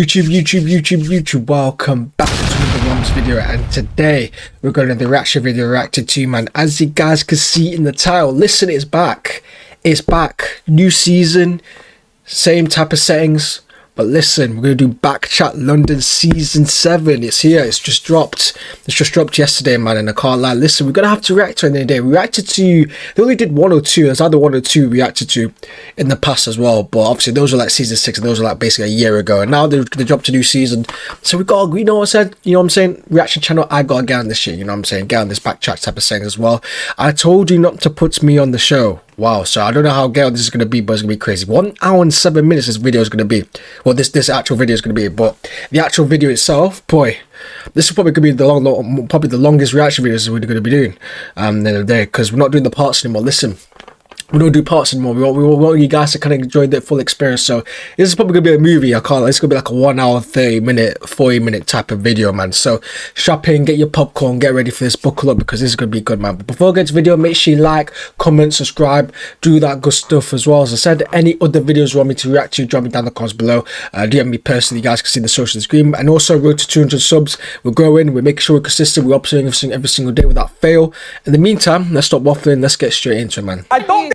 YouTube, welcome back to the Romz video, and today we're going to the reaction video reacted to, man. As you guys can see in the title, listen, it's back, new season, same type of settings, but listen, we're going to do BKCHAT London season 7. It's here, it's just dropped yesterday, man, and I can't lie. Listen, we're going to have to react to it in the day. We reacted to, they only did 1 or 2, there's either 1 or 2 reacted to in the past as well, but obviously those were like season 6 and those were like basically a year ago, and now they dropped a new season, so we got, you know what I said, you know what I'm saying, reaction channel, I gotta get on this shit, you know what I'm saying, get on this BKCHAT type of thing as well. I told you not to put me on the show. Wow, so I don't know how ghetto this is going to be, but it's going to be crazy. 1 hour and 7 minutes this video is going to be. Well, this actual video is going to be, but the actual video itself, boy, this is probably going to be probably the longest reaction videos we're going to be doing the other day, because we're not doing the parts anymore. Listen, we don't do parts anymore. We want you guys to kind of enjoy the full experience. So this is probably gonna be a movie. I can't. It's gonna be like a 1 hour, 30-minute, 40-minute type of video, man. So strap in, get your popcorn, get ready for this, buckle up, because this is gonna be good, man. But before I get to the video, make sure you like, comment, subscribe, do that good stuff as well. As I said, any other videos you want me to react to, drop me down in the comments below. DM me personally. You guys can see the social screen. And also, road to 200 subs. We're growing. We're making sure we're consistent. We're uploading every single day without fail. In the meantime, let's stop waffling. Let's get straight into it, man. I don't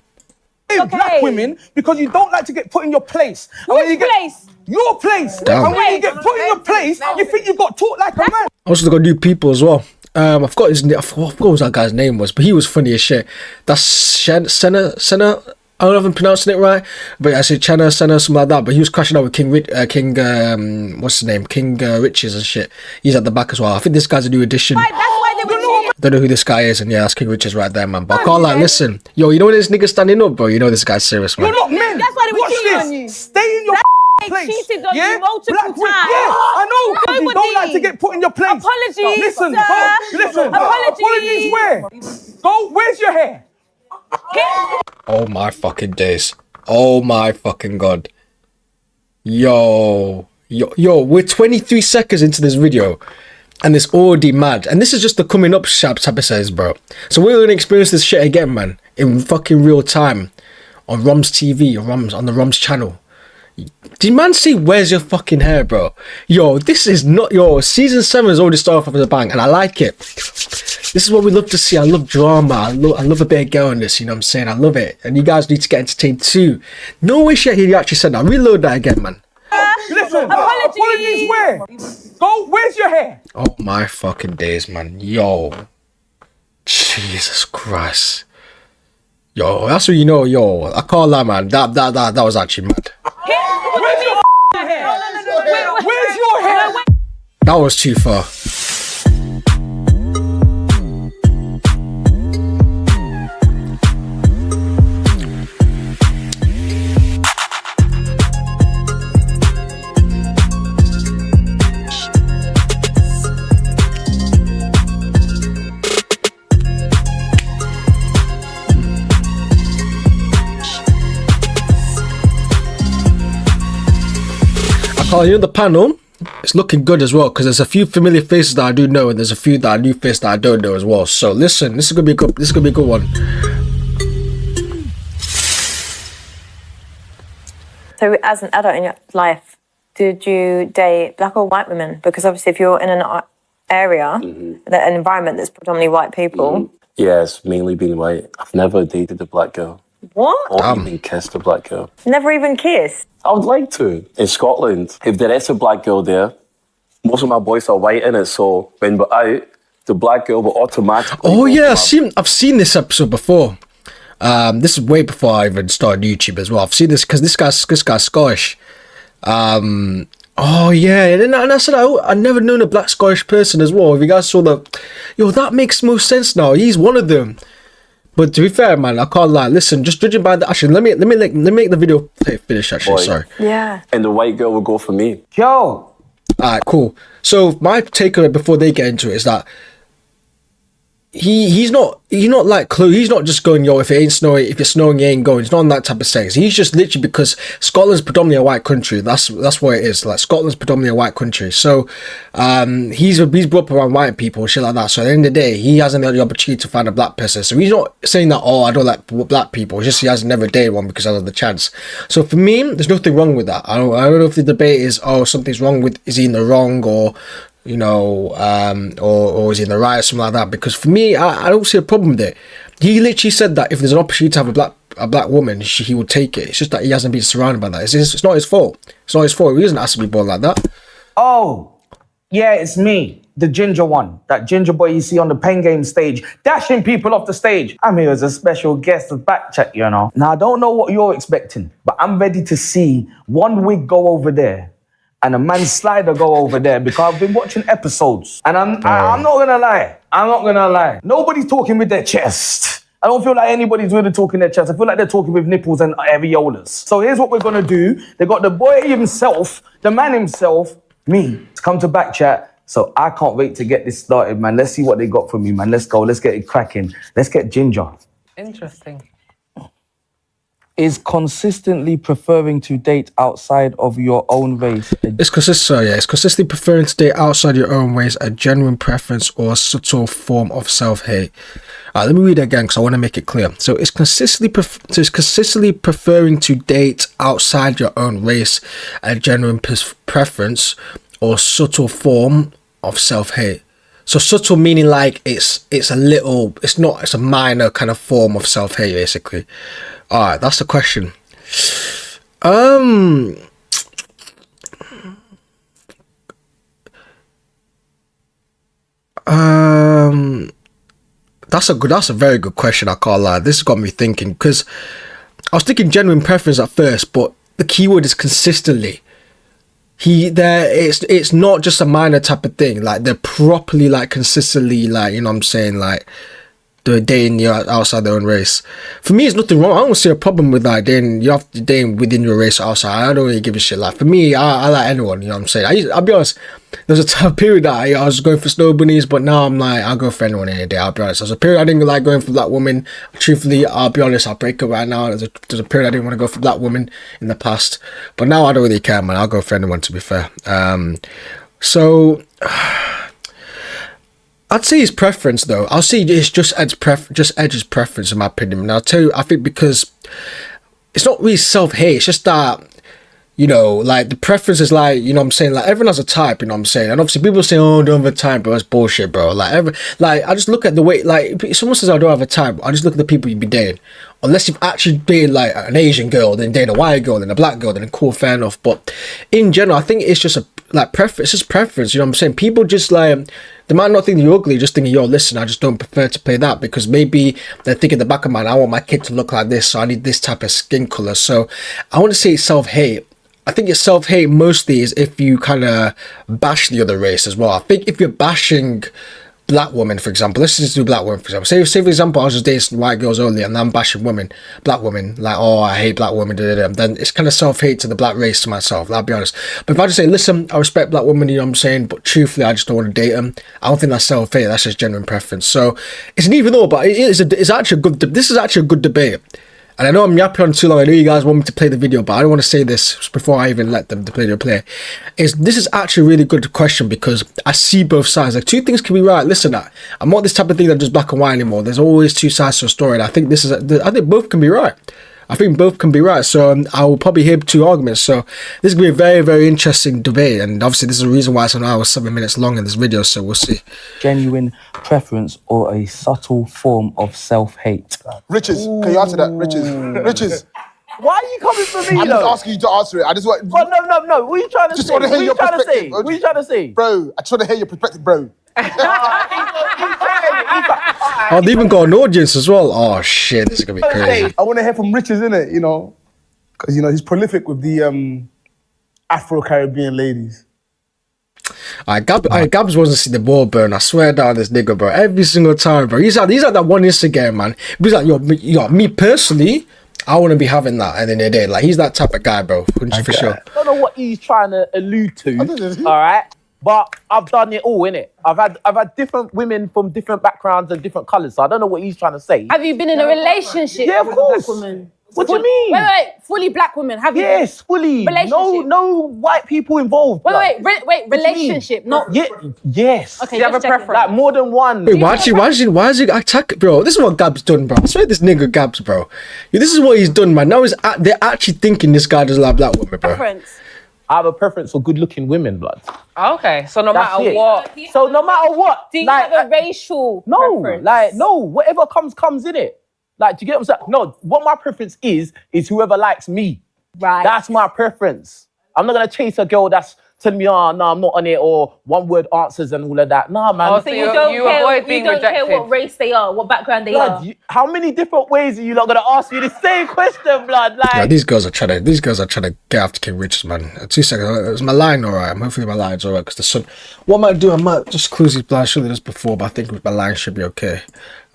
black women because you don't like to get put in your place. Which place? Your place. Damn. And when you get put in your place, you think you got taught like a man. Also, got new people as well. I forgot his name. I forgot what that guy's name was, but he was funny as shit. That's Senna. I don't know if I'm pronouncing it right, but I say Senna, something like that. But he was crashing out with King what's his name? King Riches and shit. He's at the back as well. I think this guy's a new addition. Right, that's why they were Don't know who this guy is, and yeah, that's King Riches right there, man. But I can't like, listen, yo, you know when this nigga standing up, bro? You know this guy's serious, man. You're not men. That's why they were Watch cheating this. on you. Stay in your They place. cheated on Yeah? you multiple Black times. women. Yeah, I know. 'Cause you don't like to get put in your place. Apologies, Listen, sir. go. Listen. Apologies. Where? Go. Where's your hair? Oh my fucking days. Oh my fucking god. Yo, we're 23 seconds into this video and it's already mad. And this is just the coming up type of says, bro. So we're gonna experience this shit again, man, in fucking real time on Romz TV, or on the Romz channel. Did man see where's your fucking hair, bro? Yo, this is not, season 7 has already started off with a bang, and I like it. This is what we love to see. I love drama. I love a bit of girl in this, you know what I'm saying? I love it. And you guys need to get entertained too. No way shit he actually said that. Reload that again, man. Listen. Apologies. Where? Go. Where's your hair? Oh my fucking days, man. Yo. Jesus Christ. Yo, that's what you know, yo. I can't lie, man. That was actually mad. Where's your hair? Where's your hair? That was too far. You know the panel, it's looking good as well, because there's a few familiar faces that I do know, and there's a few that are new faces that I don't know as well. So listen, this is gonna be good. This is gonna be a good one. So, as an adult in your life, did you date black or white women? Because obviously, if you're in an area, an environment that's predominantly white people. Yeah, it's mainly been white. I've never dated a black girl. What? Or even kissed a black girl. Never even kissed? I would like to. In Scotland, if there is a black girl there, most of my boys are white in it, so when we're out, the black girl will automatically... Oh yeah, I've seen this episode before. This is way before I even started YouTube as well. I've seen this because this guy's Scottish. Oh yeah, and I said I never known a black Scottish person as well. If you guys saw that, yo, that makes most sense now. He's one of them. But to be fair, man, I can't lie. Listen, just judging by the... Actually, let me make the video finish, actually. Sorry. Yeah. And the white girl will go for me. Yo. Alright, cool. So my takeaway before they get into it is that he's not like Clue. He's not just going, yo, if it ain't snowing, if it's snowing, you ain't going. It's not on that type of sense. He's just literally, because Scotland's predominantly a white country. That's what it is. Like, Scotland's predominantly a white country. So he's brought up around white people, shit like that. So at the end of the day, he hasn't had the opportunity to find a black person. So he's not saying that, oh, I don't like black people. It's just he has never dated one because I had the chance. So for me, there's nothing wrong with that. I don't know if the debate is, oh, something's wrong with, is he in the wrong, or you know, or is he in the right, or something like that. Because for me, I don't see a problem with it. He literally said that if there's an opportunity to have a black woman, he would take it. It's just that he hasn't been surrounded by that. It's not his fault. It's not his fault. He doesn't have to be born like that. Oh, yeah, it's me, the ginger one. That ginger boy you see on the pen game stage, dashing people off the stage. I'm here as a special guest of BKCHAT, you know. Now, I don't know what you're expecting, but I'm ready to see one wig go over there and a man's slider go over there, because I've been watching episodes. And I'm not gonna lie. Nobody's talking with their chest. I don't feel like anybody's really talking their chest. I feel like they're talking with nipples and areolas. So here's what we're gonna do. They got the boy himself, the man himself, me, to come to BKCHAT. So I can't wait to get this started, man. Let's see what they got for me, man. Let's go, let's get it cracking. Let's get ginger. Interesting. Is consistently preferring to date outside of your own race. It's consistently preferring to date outside your own ways a genuine preference or a subtle form of self-hate. Let me read it again because I want to make it clear. So it's consistently preferring to date outside your own race a genuine preference or subtle form of self-hate. So subtle meaning like it's a minor kind of form of self-hate, basically. All right, that's the question. That's a very good question. I can't lie. This has got me thinking, because I was thinking genuine preference at first, but the keyword is consistently. It's not just a minor type of thing. Like, they're properly, like, consistently, like, you know what I'm saying, like, they're dating you outside their own race. For me, it's nothing wrong. I don't see a problem with that. You have to date within your race or outside. I don't really give a shit. Like, for me, I like anyone, you know what I'm saying? I'll be honest, there was a time period that I was going for snow bunnies, but now I'm like, I'll go for anyone any day, I'll be honest. There's a period I didn't like going for black women. Truthfully, I'll be honest, I'll break up right now. There's a period I didn't want to go for black women in the past. But now I don't really care, man. I'll go for anyone, to be fair. So I'd say his preference, though. I'll say it's just Edge's preference, in my opinion. And I'll tell you, I think because it's not really self-hate. It's just that, you know, like, the preference is like, you know what I'm saying? Like, everyone has a type, you know what I'm saying? And obviously people say, oh, don't have a type, bro. That's bullshit, bro. Like, I just look at the way, like, if someone says I don't have a type, I just look at the people you'd be dating. Unless you've actually dated, like, an Asian girl, then date a white girl, then a black girl, then cool, fair enough. But in general, I think it's just preference. It's just preference, you know what I'm saying? People just, like, they might not think you're ugly, just thinking, yo, listen, I just don't prefer to play that, because maybe they're thinking in the back of mind, I want my kid to look like this, so I need this type of skin color. So I want to say it's self-hate. I think it's self-hate mostly is if you kind of bash the other race as well. I think if you're bashing black women, for example, let's just do black women, for example. Say for example, I was just dating white girls only, and I'm bashing black women, like, oh, I hate black women, then it's kind of self-hate to the black race, to myself, I'll be honest. But if I just say, listen, I respect black women, you know what I'm saying, but truthfully, I just don't want to date them, I don't think that's self-hate, that's just genuine preference. So it's an even though, but this is actually a good debate. And I know I'm yapping on too long. I know you guys want me to play the video, but I don't want to say this before I even let them play their play. This is actually a really good question, because I see both sides. Like, two things can be right. Listen, I'm not this type of thing that does black and white anymore. There's always two sides to a story, and I think I think both can be right. I think both can be right. So I will probably hear two arguments. So this is going to be a very, very interesting debate. And obviously this is the reason why it's an hour 7 minutes long in this video. So we'll see. Genuine preference or a subtle form of self-hate. Riches, can you answer that? Riches. Why are you coming for me, I'm just asking you to answer it. I just want. Well, no. What are you trying to say? Want to hear your perspective. What are you trying to say? Bro, I just want to hear your perspective, bro. Oh, they even got an audience as well. Oh shit, this is gonna be crazy. I want to hear from Riches, innit? You know, because you know he's prolific with the Afro-Caribbean ladies. Gabs wants to see the ball burn. I swear down this nigga, bro. Every single time, bro. He's like that one Instagram man. He's like, yo, me personally, I want to be having that at the end of the day. Like, he's that type of guy, bro. For sure. I don't know what he's trying to allude to. All right. but I've done it all, innit? I've had different women from different backgrounds and different colours, so I don't know what he's trying to say. Have you been in a relationship Yeah, of with course. a black woman? What do you mean? Wait, fully black women. Have you? Yes, fully. Relationship. No white people involved. Wait, blood. relationship, not. Yeah, yes. Okay, Do you have a just checking. preference? Like more than one. Wait, why is he attack, bro? This is what Gab's done, bro. I swear this nigga Gab's, bro. Yeah, this is what he's done, man. Now they're actually thinking this guy doesn't like black women, bro. Preference. I have a preference for good-looking women, blood. Okay, so no That's matter it. what. So no matter what, Do you like, have a racial preference? whatever comes in it. Like, do you get what I'm saying? No, what my preference is whoever likes me. Right. That's my preference. I'm not gonna chase a girl that's telling me, oh, no, I'm not on it, or one-word answers and all of that. Nah, man. Oh, So you don't care rejected. what race they are, what background they are. Blood, how many different ways are you not gonna ask me the same question, blood? Like, Yeah, these girls are trying to get after King Richards, man. 2 seconds. Is my line alright? Hopefully my line's alright because the sun. What I might do, I might just close these blinds. Surely this before, but I think my line should be okay.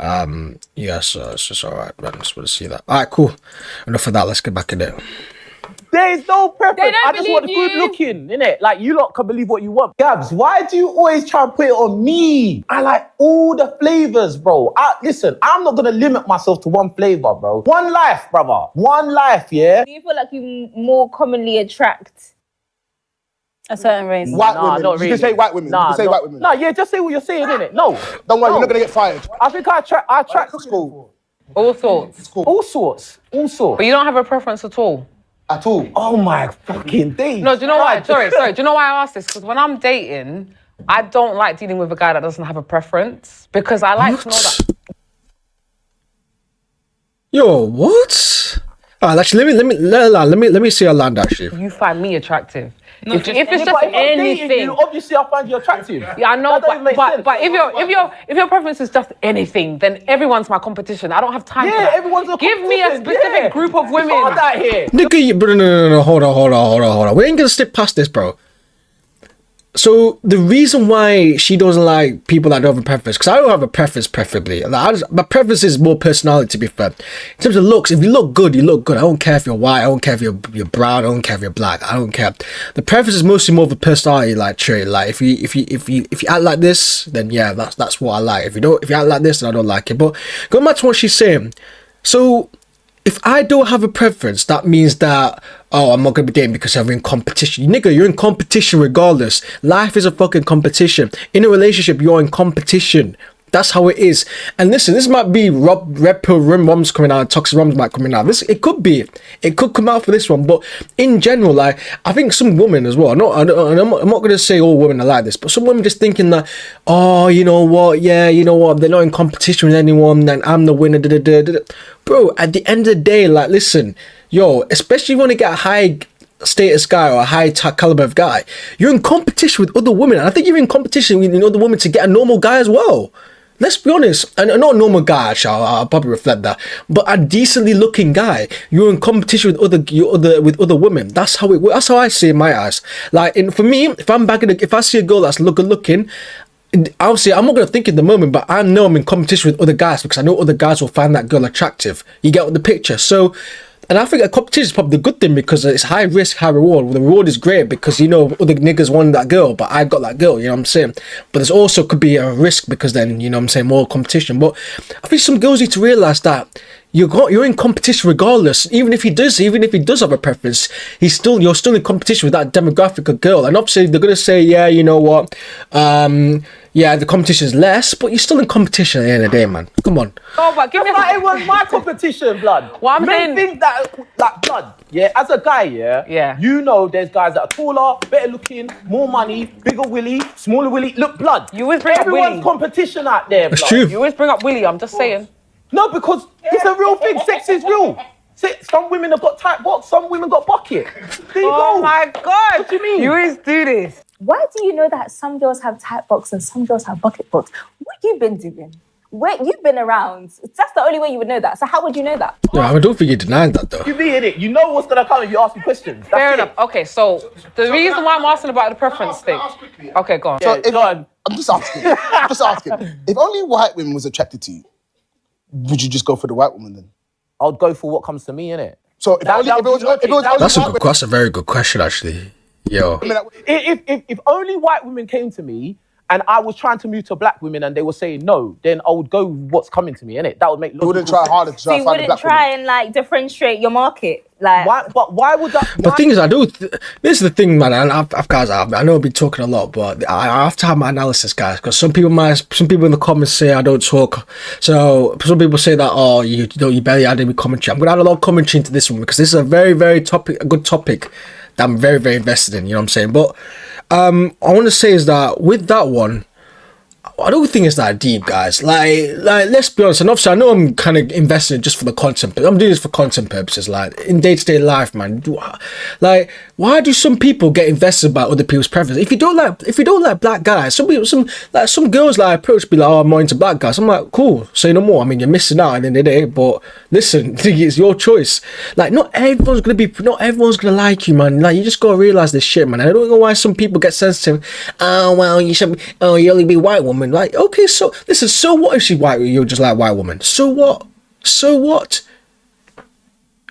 Yeah, so it's just alright, man. Just want to see that. Alright, cool. Enough of that. Let's get back in it. there is no preference. They don't I just want the believe good you. looking, innit? Like, you lot can believe what you want. Gabs, why do you always try and put it on me? I like all the flavors, bro. Listen, I'm not gonna limit myself to one flavor, bro. One life, brother. One life, yeah? Do you feel like you more commonly attract a certain race? White Nah, women. not You really. can say white women. you can say white women. Nah, yeah, just say what you're saying, innit? No. Don't worry, No. you're not gonna get fired. I think I attract It's cool. All sorts. all sorts. But you don't have a preference at all. At all. Oh my fucking days. No, do you know why? Sorry. Do you know why I asked this? Because when I'm dating, I don't like dealing with a guy that doesn't have a preference. Because I like to know that. Yo, what? Alright, actually, let me see your land. Actually, You find me attractive. If it's Yeah, just but if I'm dating anything. you, obviously I find you attractive. Yeah, I know, That doesn't make but sense. if your preference is just anything, then everyone's my competition. I don't have time for Yeah, that. everyone's a Give me a competition, specific yeah. group of It's women. not that here. nigga, no, hold on. We ain't gonna slip past this, bro. So the reason why she doesn't like people that don't have a preference, because I don't have a preference, preferably. My preference is more personality, to be fair. In terms of looks, if you look good, you look good. I don't care if you're white, I don't care if you're brown, I don't care if you're black, I don't care. The preference is mostly more of a personality like trait. Like if you act like this, then yeah, that's what I like. If you act like this, then I don't like it. But going back to what she's saying, so if I don't have a preference, that means that, oh, I'm not going to be dating because I'm in competition. Nigga, you're in competition regardless. Life is a fucking competition. In a relationship, you're in competition. That's how it is. And listen, this might be Red Pill Romz coming out, Toxic Romz might coming out. It could come out for this one. But in general, like, I think some women as well, I'm not going to say all women are like this, but some women just thinking that, oh, you know what, they're not in competition with anyone, and I'm the winner, Bro, at the end of the day, like, listen, especially if you want to get a high status guy or a high caliber of guy, you're in competition with other women. And I think you're in competition with other women to get a normal guy as well. Let's be honest, and not a normal guy, actually, I'll probably reflect that, but a decently looking guy. You're in competition with other women. That's how it works. That's how I see it in my eyes. Like, for me, if I see a girl that's good looking, obviously I'm not going to think in the moment, but I know I'm in competition with other guys because I know other guys will find that girl attractive. You get the picture. So, and I think a competition is probably the good thing because it's high risk, high reward. The reward is great because, other niggas want that girl, but I got that girl, you know what I'm saying? But there's also could be a risk because then, more competition. But I think some girls need to realise that you're in competition regardless. Even if he does have a preference, you're still in competition with that demographic of girl. And obviously they're gonna say, yeah, you know what, the competition is less, but you're still in competition at the end of the day, man. Come on. Oh, but give me Like, it was my competition, blood. What I'm Men saying- think that, like, blood, yeah, as a guy, Yeah. there's guys that are taller, better looking, more money, bigger willy, smaller willy. Look, blood. You always bring up Everyone's willy. competition out there, It's blood. true. You always bring up Willie, I'm just saying. No, because it's a real thing. Sex is real. Some women have got tight box, some women got bucket. There you Oh go. my God. What do you mean? You always do this. Why do you know that some girls have tight box and some girls have bucket box? What you been doing? Where you've been around? That's the only way you would know that. So how would you know that? Yeah, I don't think you're denying that though. You be in it. You know what's gonna come if you ask me questions. That's Fair it. enough. Okay, so the reason why I'm asking about the preference thing. Okay, go on. So Yeah, go on. I'm just asking. If only white women was attracted to you, would you just go for the white woman then? I would go for what comes to me, innit? So if it was only That's white a very good question, actually. Yo. If only white women came to me and I was trying to move to black women and they were saying no, then I would go with what's coming to me, innit? That would make You wouldn't try harder to So try you to find a wouldn't black try woman. and like differentiate your market, like. Why would that? The thing is, this is the thing, man. And guys, I know I've been talking a lot, but I have to have my analysis, guys, because some people in the comments say I don't talk. So some people say that, oh, you barely add any commentary. I'm gonna add a lot of commentary into this one because this is a very, very good topic that I'm very, very invested in. You know what I'm saying? But I want to say is that with that one, I don't think it's that deep, guys. Like, let's be honest. And obviously, I know I'm kind of invested just for the content, but I'm doing this for content purposes. Like, in day-to-day life, man. Why do some people get invested by other people's preferences? If you don't like black guys, some girls like approach be like, oh, I'm more into black guys. I'm like, cool. Say no more. I mean, you're missing out at the end of the day. But listen, it's your choice. Like, not everyone's gonna like you, man. Like, you just gotta realize this shit, man. I don't know why some people get sensitive. Oh, well, you only be white woman. Like, okay, so listen, so what if she's white? You're just like white woman. So what?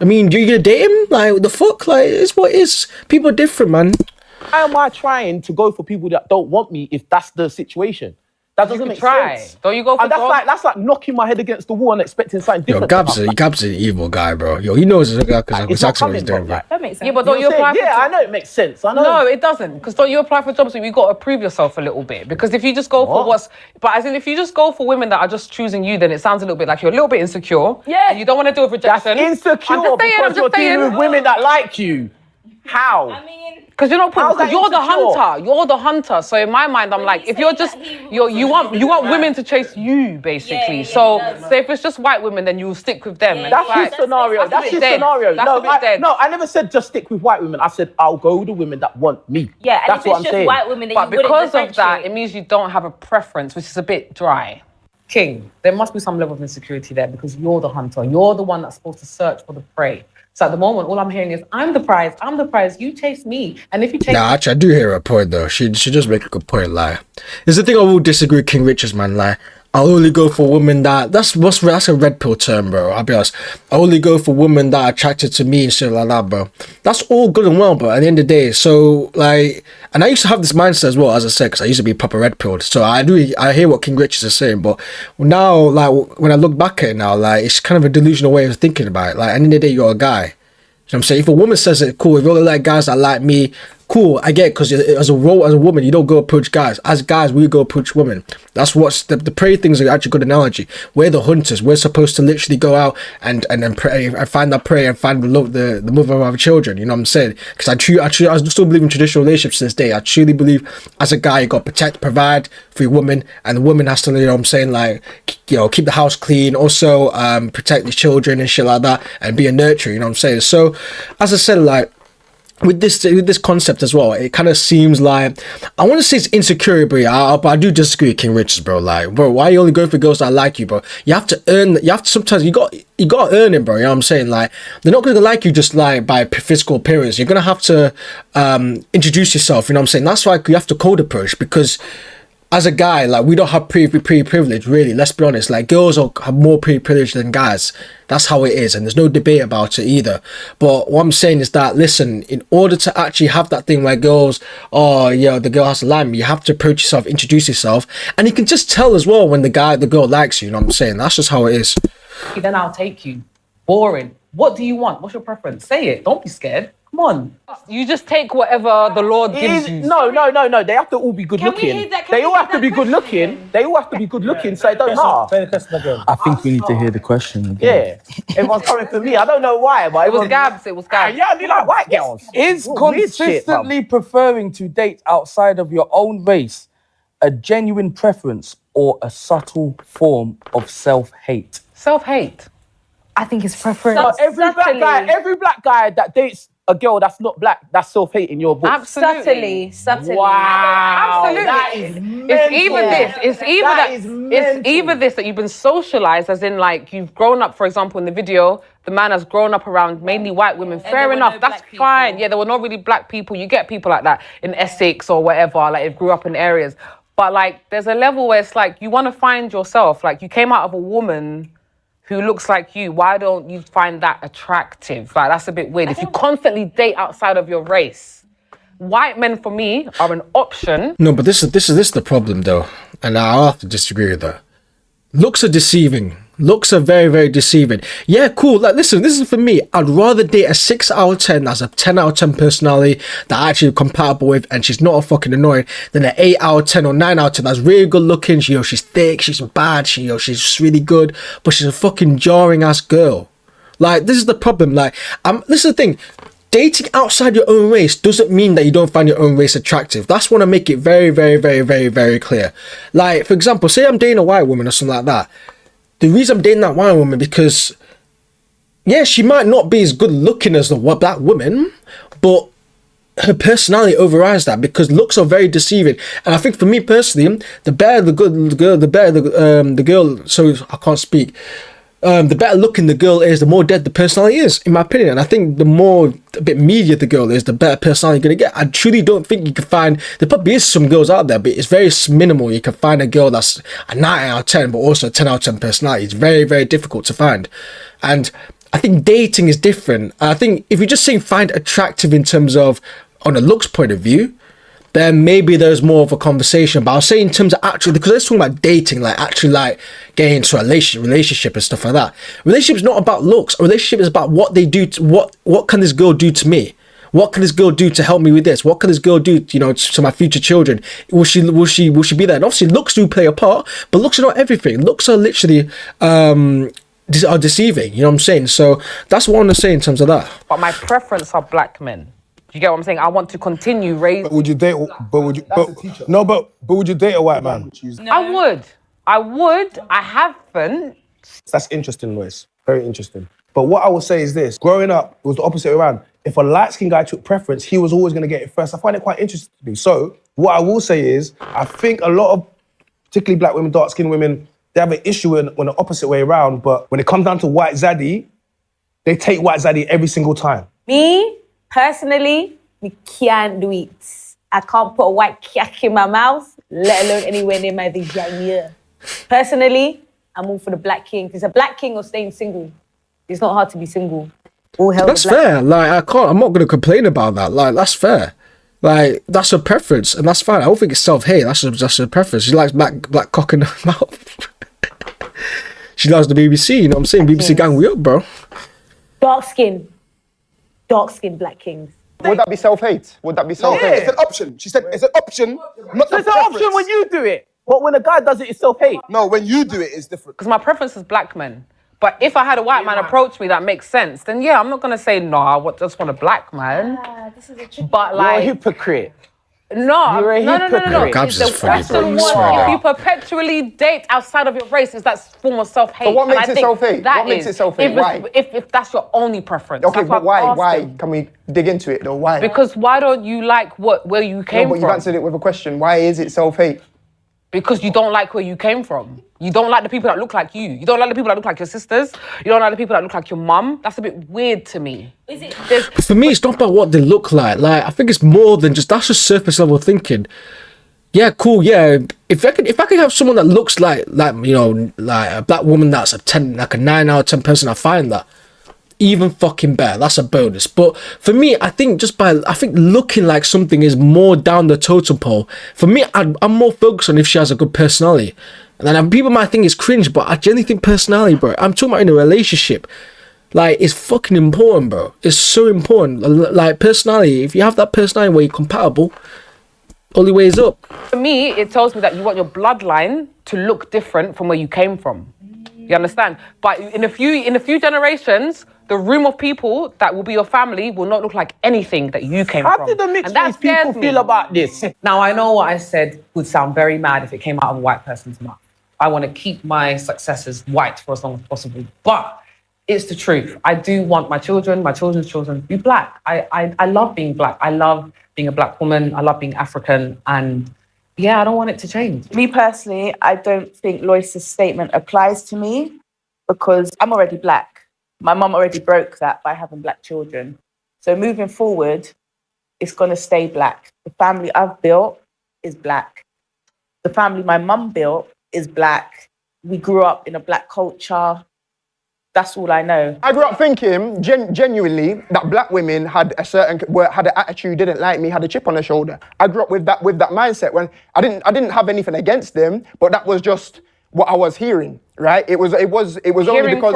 I mean, you're gonna date him? Like, the fuck? Like, it's what it is. People are different, man. Why am I trying to go for people that don't want me if that's the situation? That doesn't make sense. Don't you go for that's like knocking my head against the wall and expecting something Yo, different. Gab's an evil guy, bro. Yo, he knows exactly what he's doing, bro. That makes sense. Yeah, but don't you apply for Yeah, I know it makes sense. I know. No, it doesn't. Because don't you apply for jobs where you got to prove yourself a little bit? Because if you just go for if you just go for women that are just choosing you, then it sounds a little bit like you're a little bit insecure. Yeah. And you don't want to deal with rejection. That's insecure because you're dealing with women that like you. How? I mean, Because you're not How's that you're the insecure? hunter. You're the hunter. So in my mind, I'm like, if you're just you want women to chase you, basically. So if it's just white women, then you stick with them. And That's it's like, his scenario. That's his dead. scenario. That's a bit dead. No, I never said just stick with white women. I said I'll go with the women that want me. yeah, and That's if what it's I'm just saying. white women, then But you wouldn't because of that, differentiate. it means you don't have a preference, which is a bit dry. King, there must be some level of insecurity there because you're the hunter. You're the one that's supposed to search for the prey. So at the moment, all I'm hearing is, I'm the prize, you chase me. And if you chase Nah, actually, I do hear a point, though. She just make a good point, like. There's the thing I will disagree with King Richards, man, like. I'll only go for women that's a red pill term, bro. I'll be honest. I only go for women that are attracted to me and shit like that, bro. That's all good and well, but at the end of the day, so like, and I used to have this mindset as well, as I said, because I used to be proper red pilled. So I hear what King Richards is saying, but now, like, when I look back at it now, like, it's kind of a delusional way of thinking about it. Like, at the end of the day, you're a guy. You know what I'm saying? If a woman says it, cool. If you only like guys that like me, cool. I get it, because as a woman, you don't go approach guys. As guys, we go approach women. That's what's the prey things are actually a good analogy. We're the hunters. We're supposed to literally go out and pray and find that prey and find the mother of our children. You know what I'm saying? Because I still believe in traditional relationships to this day. I truly believe as a guy, you got to protect, provide for your woman, and the woman has to, you know what I'm saying, like, you know, keep the house clean, also protect the children and shit like that, and be a nurturer. You know what I'm saying? So, as I said, like, with this concept as well, it kind of seems like, I want to say it's insecure, but I do disagree with King Richards, bro. Like, bro, why you only go for girls that like you, bro? You have to earn. You have to sometimes you got to earn it, bro. You know what I'm saying? Like, they're not gonna like you just like by physical appearance. You're gonna have to introduce yourself. You know what I'm saying? That's why you have to cold approach, because as a guy, like, we don't have pre-privilege, really. Let's be honest. Like, girls have more pre-privilege than guys. That's how it is, and there's no debate about it either. But what I'm saying is that, listen, in order to actually have that thing where girls, oh, yeah, the girl has to like me, you have to approach yourself, introduce yourself, and you can just tell as well when the girl likes you. You know what I'm saying? That's just how it is. then I'll take you. Boring. What do you want? What's your preference? Say it. Don't be scared. Come on. You just take whatever the Lord gives you. No. They have to all be good looking. They all have to be good looking. They all have to be good looking, so it don't matter. I think we need to hear the question again. Yeah. Everyone's coming for me. I don't know why, but It was Gabs. Yeah, you like white girls. Is What weird shit, bruv. consistently preferring to date outside of your own race a genuine preference or a subtle form of self-hate? Self-hate. I think it's preference. So every black guy that dates a girl that's not black, that's self-hate in your book. Absolutely. Subtly. Wow. Absolutely. That is It's either this. It's either this that you've been socialized, as in, like, you've grown up. For example, in the video, the man has grown up around mainly white women. Fair enough. That's fine. Yeah, there were not really black people. You get people like that in Essex or whatever. Like, they grew up in areas. But, like, there's a level where it's like you want to find yourself. Like, you came out of a woman who looks like you. Why don't you find that attractive? Like, that's a bit weird. If you constantly date outside of your race, white men for me are an option. No, but this is the problem though, and I'll have to disagree with that. Looks are deceiving. Looks are very, very deceiving. Yeah, cool. Like, listen, this is for me. I'd rather date a 6 out of 10 that's a 10 out of 10 personality that I'm actually compatible with and she's not a fucking annoying than an 8 out of 10 or 9 out of 10 that's really good looking. She's thick, she's bad, she's really good, but she's a fucking jarring ass girl. Like, this is the problem. Like, this is the thing. Dating outside your own race doesn't mean that you don't find your own race attractive. That's want to make it very, very, very, very, very clear. Like, for example, say I'm dating a white woman or something like that. The reason I'm dating that white woman because, yeah, she might not be as good looking as the black woman, but her personality overrides that because looks are very deceiving. And I think for me personally, the better the girl, the better the girl. So I can't speak. The better looking the girl is, the more dead the personality is, in my opinion. And I think the more a bit media the girl is, the better personality you're gonna get. I truly don't think you can find. There probably is some girls out there, but it's very minimal. You can find a girl that's a 9 out of 10, but also a 10 out of 10 personality. It's very, very difficult to find. And I think dating is different. I think if you're just saying find attractive in terms of on a looks point of view, then maybe there's more of a conversation. But I'll say in terms of actually, because let's talk about dating, like actually like getting into a relationship and stuff like that. Relationship is not about looks. A relationship is about what they do to, what can this girl do to me? What can this girl do to help me with this? What can this girl do, to my future children? Will she be there? And obviously looks do play a part, but looks are not everything. Looks are literally are deceiving, you know what I'm saying? So that's what I want to say in terms of that. But my preference are black men. Do you get what I'm saying? I want to continue raising. But would you date? But would you? But would you date a white man? No. I would. I haven't. That's interesting, Lois. Very interesting. But what I will say is this: growing up, it was the opposite way around. If a light-skinned guy took preference, he was always going to get it first. I find it quite interesting to me. So what I will say is, I think a lot of, particularly black women, dark-skinned women, they have an issue when the opposite way around. But when it comes down to white zaddy, they take white zaddy every single time. Me? Personally, we can't do it. I can't put a white cack in my mouth, let alone anywhere near my vagina. Personally, I'm all for the black king. Because a black king or staying single. It's not hard to be single. All hell That's fair. Like, I'm not going to complain about that. Like, that's fair. Like, that's a preference, and that's fine. I don't think it's self-hate. That's a preference. She likes black cock in her mouth. She loves the BBC, you know what I'm saying? BBC gang, we up, bro. Dark skin black kings. Would that be self-hate? Would that be self-hate? Yeah, it's an option. She said it's an option, not It's an option when you do it. But when a guy does it, it's self-hate. No, when you do it, it's different. Because my preference is black men. But if I had a white man approach me that makes sense, then yeah, I'm not going to say, no, I just want a black man. This is a tricky But You're a like, hypocrite. no. You're a hypocrite. Gabs The is funny, bro. question I was, swear if to you perpetually date outside of your race, is that form of self-hate? But what And makes I it think self-hate? that What makes is, it self-hate? Why? If that's your only preference. Okay, That's but what why? I've asked Why? him. Can we dig into it though? Why? Because why don't you like where you No, came but from? you've answered it with a question. Why is it self-hate? Because you don't like where you came from. You don't like the people that look like you. You don't like the people that look like your sisters. You don't like the people that look like your mum. That's a bit weird to me. Is it? For me, it's not about what they look like. Like, I think it's more than that's just surface level thinking. Yeah, cool. Yeah, if I could have someone that looks like like a black woman that's a 9 out of 10 person, I find that even fucking better. That's a bonus. But for me, I think looking like something is more down the totem pole. For me, I'm more focused on if she has a good personality. And then people might think it's cringe, but I genuinely think personality, bro. I'm talking about in a relationship. Like, it's fucking important, bro. It's so important. Like, personality, if you have that personality where you're compatible, only way is up. For me, it tells me that you want your bloodline to look different from where you came from. You understand? But in a few generations, the room of people that will be your family will not look like anything that you came from. How did the mixed And that race people scares me. feel about this? Now, I know what I said would sound very mad if it came out of a white person's mouth. I want to keep my successes white for as long as possible. But it's the truth. I do want my children's children to be black. I love being black. I love being a black woman. I love being African. And yeah, I don't want it to change. Me personally, I don't think Lois's statement applies to me because I'm already black. My mum already broke that by having black children. So moving forward, it's going to stay black. The family I've built is black. The family my mum built is black. We grew up in a black culture. That's all I know. I grew up thinking genuinely that black women had had an attitude, didn't like me, had a chip on their shoulder. I grew up with that mindset when I didn't have anything against them, but that was just what I was hearing, right? It was only because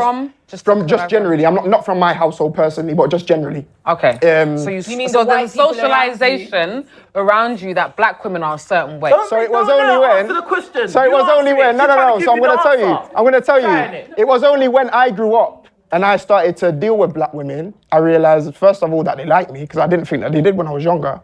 from just generally. I'm not from my household personally, but just generally. Okay. You mean so the white there's people socialization around you that black women are a certain way. So it was only when. So it was only when. No. So I'm going to tell you. It was only when I grew up and I started to deal with black women, I realized first of all that they liked me because I didn't think that they did when I was younger,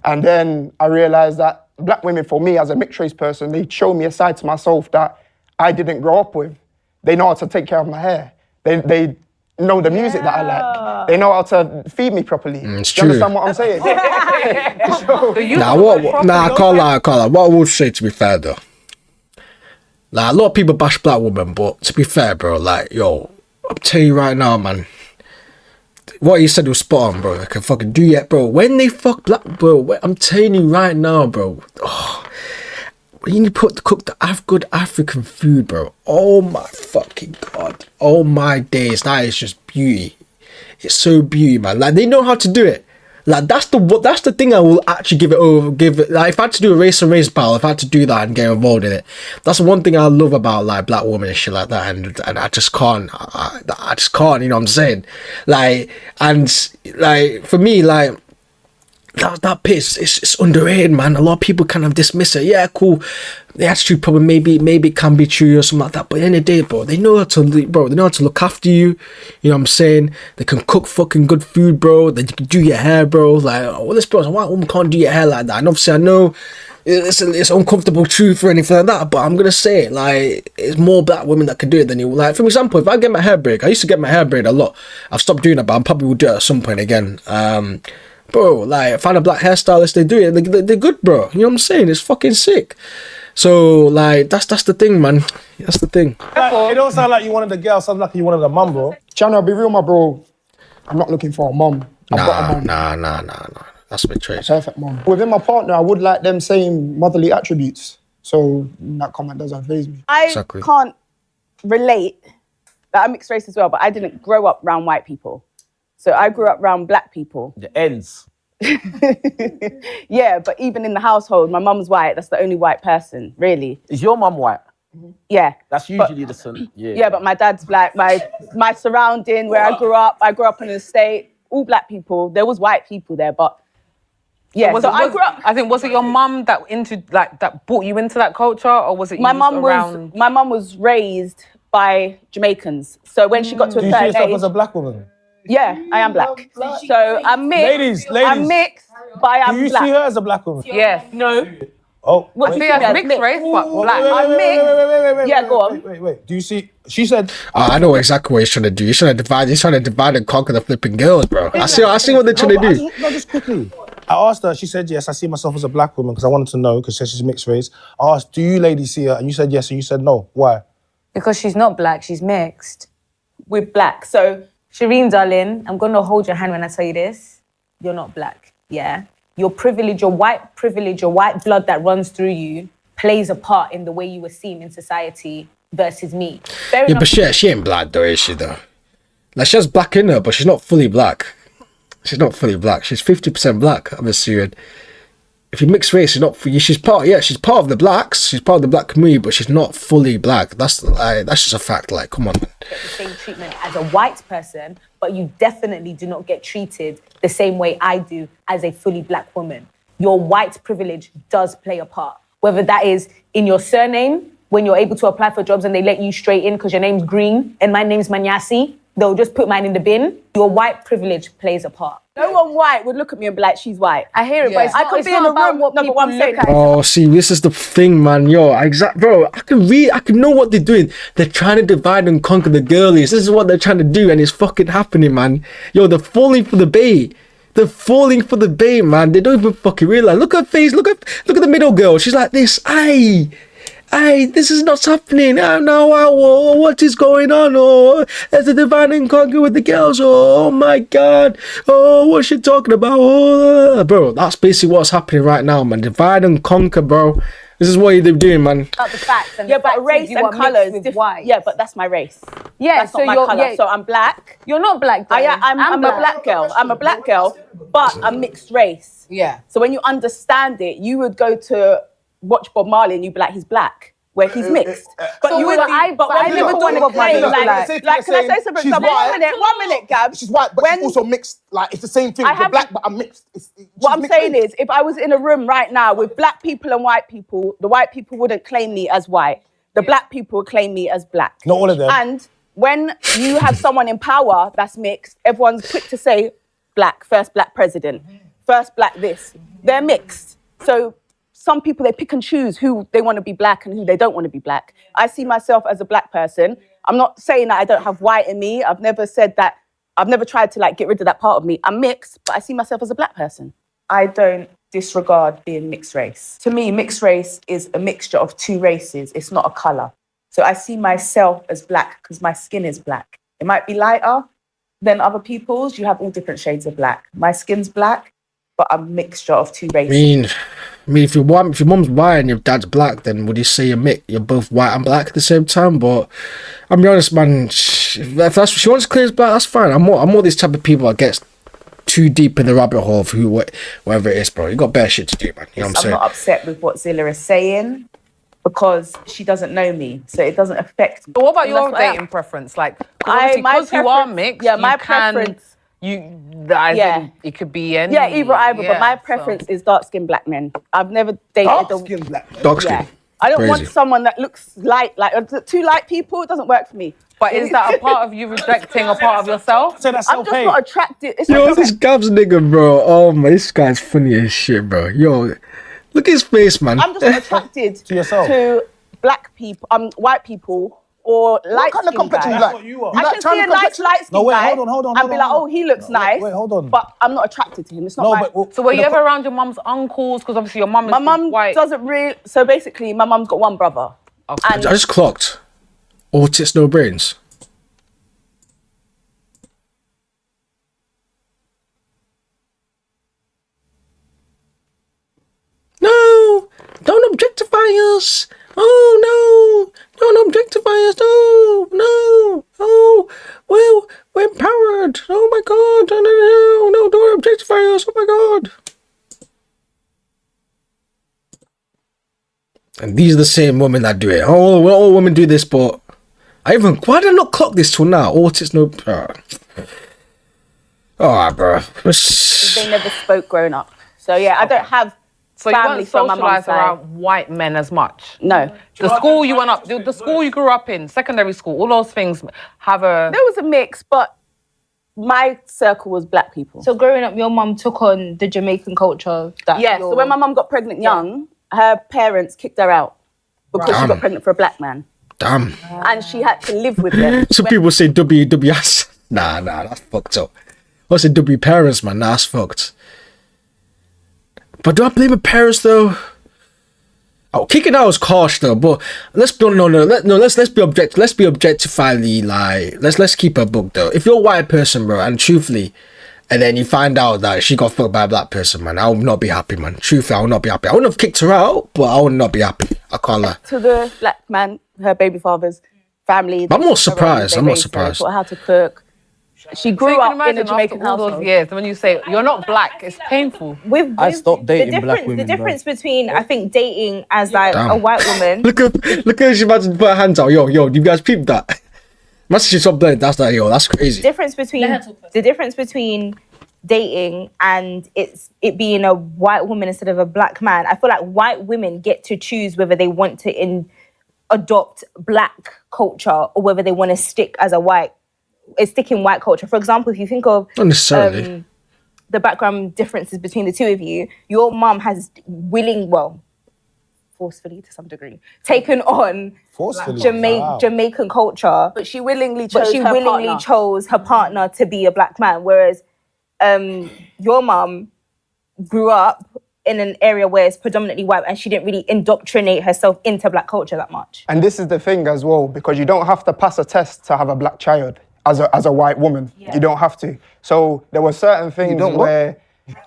and then I realized that black women, for me as a mixed race person, they show me a side to myself that I didn't grow up with. They know how to take care of my hair. They know the music that I like. They know how to feed me properly. It's You true. understand what I'm saying? I can't lie. What I would say, to be fair though, like a lot of people bash black women, but to be fair, bro, like yo, I'm telling you right now, man. What you said was spot on, bro. I can fucking do it, bro. When they fuck black, bro, I'm telling you right now, bro. Oh, when you cook the good African food, bro. Oh my fucking god. Oh my days. That is just beauty. It's so beauty, man. Like they know how to do it. Like that's the thing I will actually give it. Like if I had to do a race battle, if I had to do that and get involved in it, that's one thing I love about like black women and shit like that. And I just can't. I just can't. You know what I'm saying? Like for me, like. That piss, it's underrated, man. A lot of people kind of dismiss it. Yeah, cool. The attitude problem maybe it can be true or something like that. But at the end of the day, bro, they know how to look after you. You know what I'm saying? They can cook fucking good food, bro. They can do your hair, bro. Like, well, this person, white woman can't do your hair like that. And obviously, I know it's uncomfortable truth or anything like that. But I'm gonna say it, like, it's more black women that can do it than you. Like, for example, if I get my hair braided, I used to get my hair braided a lot. I've stopped doing it, but I probably will do it at some point again. Bro, like, find a black hairstylist, they do it, they're good, bro. You know what I'm saying? It's fucking sick. So, like, that's the thing, man. That's the thing. It don't sound like you wanted a girl, sounds like you wanted a mum, bro. Channel, I'll be real, my bro. I'm not looking for a mum. I've got a mum. Nah. That's my trait. Perfect mum. Within my partner, I would like them same motherly attributes. So that comment doesn't faze me. I can't relate. Like, I'm mixed race as well, but I didn't grow up around white people. So I grew up around black people. The ends. Yeah, but even in the household, my mum's white. That's the only white person, really. Is your mum white? Yeah. That's usually the son. Yeah. Yeah, but my dad's black. My surrounding, where I grew up in an estate, all black people. There was white people there, but yeah. So I grew up. I think, was it your mum that brought you into that culture, or was it you my mum was raised by Jamaicans. So when she got to a Do you see certain yourself age, as a black woman? yeah, I am black. So I'm mixed. Ladies. I'm mixed, but I'm Do you black. see her as a black woman? Yes. No. Oh, What I do see you as see mixed race, but black. I'm mixed. Yeah, go on. Wait. Do you see? She said. I know exactly what he's trying to do. He's trying to divide and conquer the flipping girls, bro. I see what they're trying to do. No, just quickly. I asked her, she said yes, I see myself as a black woman because I wanted to know, because she's mixed race. I asked, do you ladies see her? And you said yes, and you said no. Why? Because she's not black, she's mixed. We're black. So Shireen, darling, I'm going to hold your hand when I tell you this. You're not black, yeah? Your privilege, your white blood that runs through you plays a part in the way you were seen in society versus me. Fair Yeah, enough. but she ain't black though, is she though? Like, she has black in her, but she's not fully black. She's not fully black. She's 50% black, I'm assuming. If you mix race, she's part of the blacks. She's part of the black community, but she's not fully black. That's just a fact. Like, come on, man. Get the same treatment as a white person, but you definitely do not get treated the same way I do as a fully black woman. Your white privilege does play a part. Whether that is in your surname, when you're able to apply for jobs and they let you straight in because your name's Green and my name's Manyasi, they'll just put mine in the bin. Your white privilege plays a part. no one white would look at me and be like, she's white. I hear it, but it's I not, could it's be in not a about room. what No, but people what I'm saying look at. Oh, see, this is the thing, man. Yo, bro, I can know what they're doing. They're trying to divide and conquer the girlies. This is what they're trying to do, and it's fucking happening, man. Yo, they're falling for the bait. They're falling for the bait, man. They don't even fucking realize. Look at her face. Look at the middle girl. She's like this. Aye, this is not happening. What is going on? Oh, there's a divide and conquer with the girls. Oh my God. Oh, what's she talking about? Oh, bro, that's basically what's happening right now, man. Divide and conquer, bro. This is what they're doing, man. About the facts and Yeah, the facts but race you and are mixed colours. with white. Yeah, but that's my race. Yeah, That's so not my you're colour. So I'm black. You're not black. Though. I'm a black girl. I'm a black girl, but I'm mixed race. Yeah. So when you understand it, you would go to watch Bob Marley and you'd be like, he's black, where he's mixed. But So you would but be, I- but but I when never people thought want to Bob Marley claim, was like, black. can I say something? She's So white. 1 minute, Gabs. She's white, but she's also mixed. Like, it's the same thing. I You're have- black, but I'm mixed. What I'm saying is, if I was in a room right now with black people and white people, the white people wouldn't claim me as white. The black people would claim me as black. Not all of them. And when you have someone in power that's mixed, everyone's quick to say black, first black president, first black this. They're mixed. So some people, they pick and choose who they want to be black and who they don't want to be black. I see myself as a black person. I'm not saying that I don't have white in me. I've never said that. I've never tried to like get rid of that part of me. I'm mixed, but I see myself as a black person. I don't disregard being mixed race. To me, mixed race is a mixture of two races. It's not a colour. So I see myself as black because my skin is black. It might be lighter than other people's. You have all different shades of black. My skin's black, but I'm a mixture of two races. I mean, if your mum's white and your dad's black, then would you say you're both white and black at the same time? But I'll be honest, man. If that's what she wants to claim as black, that's fine. I'm more this type of people that gets too deep in the rabbit hole of whatever it is, bro. You got better shit to do, man. You know what I'm I'm saying? not upset with what Zilla is saying because she doesn't know me, so it doesn't affect me. But what about And that's your what I am. dating preference? Like, because you are mixed, Yeah, my you can, preference. it could be any. Yeah, either. But my so- preference is dark-skinned black men. I've never dated Dark-skinned black men? Dark skin. Yeah. I don't want Crazy. someone that looks light. Like too light people, it doesn't work for me. But is that a part of you rejecting a part of yourself? So that's I'm just not attracted. It's Yo, not this Gabs nigga, bro. Oh my, this guy's funny as shit, bro. Yo, look at his face, man. I'm just not attracted To yourself. to black people, white people, or light kind of complexion you like? You I like can tan see a nice complexion? light skin No, wait, guy hold on. and be like, oh, he looks nice. Wait, hold on. But I'm not attracted to him. It's not my. So were you ever around your mum's uncles? Because obviously your mum is My mum white. doesn't really. So basically, my mum's got one brother. I just clocked. All tits, no brains. No, don't objectify us. Oh no, don't objectify us. No. Oh, well, we're empowered. Oh my god, no, don't objectify us. Oh my god. And these are the same women that do it. Oh, well, all women do this, but why did I not clock this till now? Oh, it's no. Alright, bro. They never spoke growing up. So yeah, I don't have So you family weren't from my mum's socialised side. around white men as much? No. The school you went up, the school you grew up in, secondary school, all those things have a... There was a mix, but my circle was black people. So growing up, your mum took on the Jamaican culture. Yeah, so when my mum got pregnant young, her parents kicked her out because she Damn. got pregnant for a black man. Damn. And she had to live with them. Some people say WWS. Nah, that's fucked up. I say W parents, man. Nah, that's fucked. But do I blame the parents though? Oh, kicking out is harsh though. But let's be let's be objective. Let's be objectifyingly like let's keep a book though. If you're a white person, bro, and truthfully, and then you find out that she got fucked by a black person, man, I will not be happy, man. Truthfully, I will not be happy. I wouldn't have kicked her out, but I would not be happy. I can't lie. To the black man, her baby father's family. I'm not surprised. They I'm not raised her, surprised. taught her how to cook. She So grew you can up in a imagine Jamaican after all those household. years, when you say you're not black, it's painful. I stopped dating black The women, difference between, I think, dating as like Damn. a white woman. Look at she about to put her hands out. Yo, you guys peeped that? Must she stop doing that's like, yo, that's crazy. The difference between dating and it being a white woman instead of a black man. I feel like white women get to choose whether they want to adopt black culture or whether they want to stick in white culture. For example, if you think of Not necessarily. the background differences between the two of you, your mum has forcefully to some degree, taken on Jamaican culture, But she willingly but chose her partner to be a black man, whereas your mum grew up in an area where it's predominantly white and she didn't really indoctrinate herself into black culture that much. And this is the thing as well, because you don't have to pass a test to have a black child as a white woman. You don't have to. So there were certain things where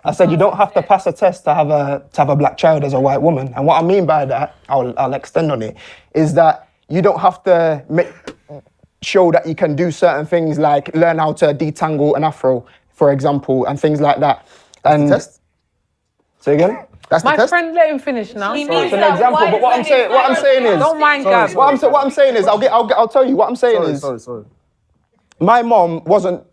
I said you don't have to pass a test to have a black child as a white woman. And what I mean by that, I'll extend on it, is that you don't have to show that you can do certain things like learn how to detangle an afro, for example, and things like that. And That's the test? Say again? That's the My test? friend, let him finish now. It's an example, but what I'm saying is, Don't mind Gab. what I'm saying is, I'll tell you. What I'm saying is, Sorry. my mom wasn't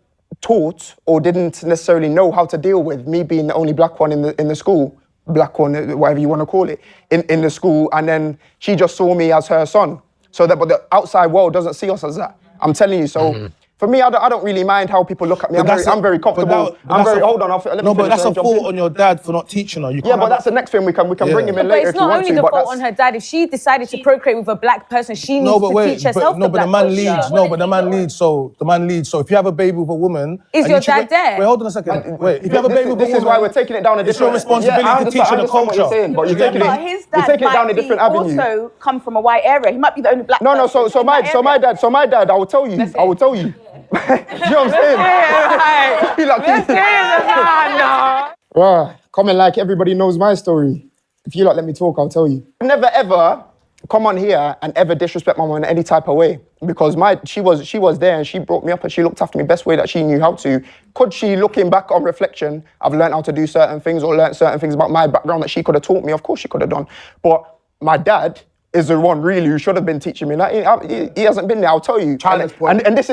taught or didn't necessarily know how to deal with me being the only black one in the school, black one, whatever you want to call it, in the school, and then she just saw me as her son. So that, but the outside world doesn't see us as that. I'm telling you. So for me, I don't really mind how people look at me. I'm very comfortable. Hold on. Let me but that's a jump fault in. on your dad for not teaching her. Yeah, but that's the next thing we can bring him in But later it's if you not want only to. the But fault on her dad. If she decided to procreate with a black person, she needs to teach herself but the man culture. leads. No, but the man leads. So the man leads. So if you have a baby with a woman, Is and your you treat dad there? Wait, hold on a second. Wait, if you have a baby with a woman, this is why we're taking it down a different. It's your responsibility to teach her the what you're culture. saying, but You you're get taking me? it. But his You're dad taking it down a might different be avenue. also come from a white area. He might be the only black No, person so in that area. my dad, I will tell you. You know what I'm saying? Comment like everybody knows my story. If you let me talk, I'll tell you. I've never ever come on here and ever disrespect my mom in any type of way because she was there and she brought me up and she looked after me best way that she knew how to. Could she, looking back on reflection, I've learned how to do certain things or learned certain things about my background that she could have taught me? Of course she could have done. But my dad is the one really who should have been teaching me. Like, he hasn't been there, I'll tell you. And this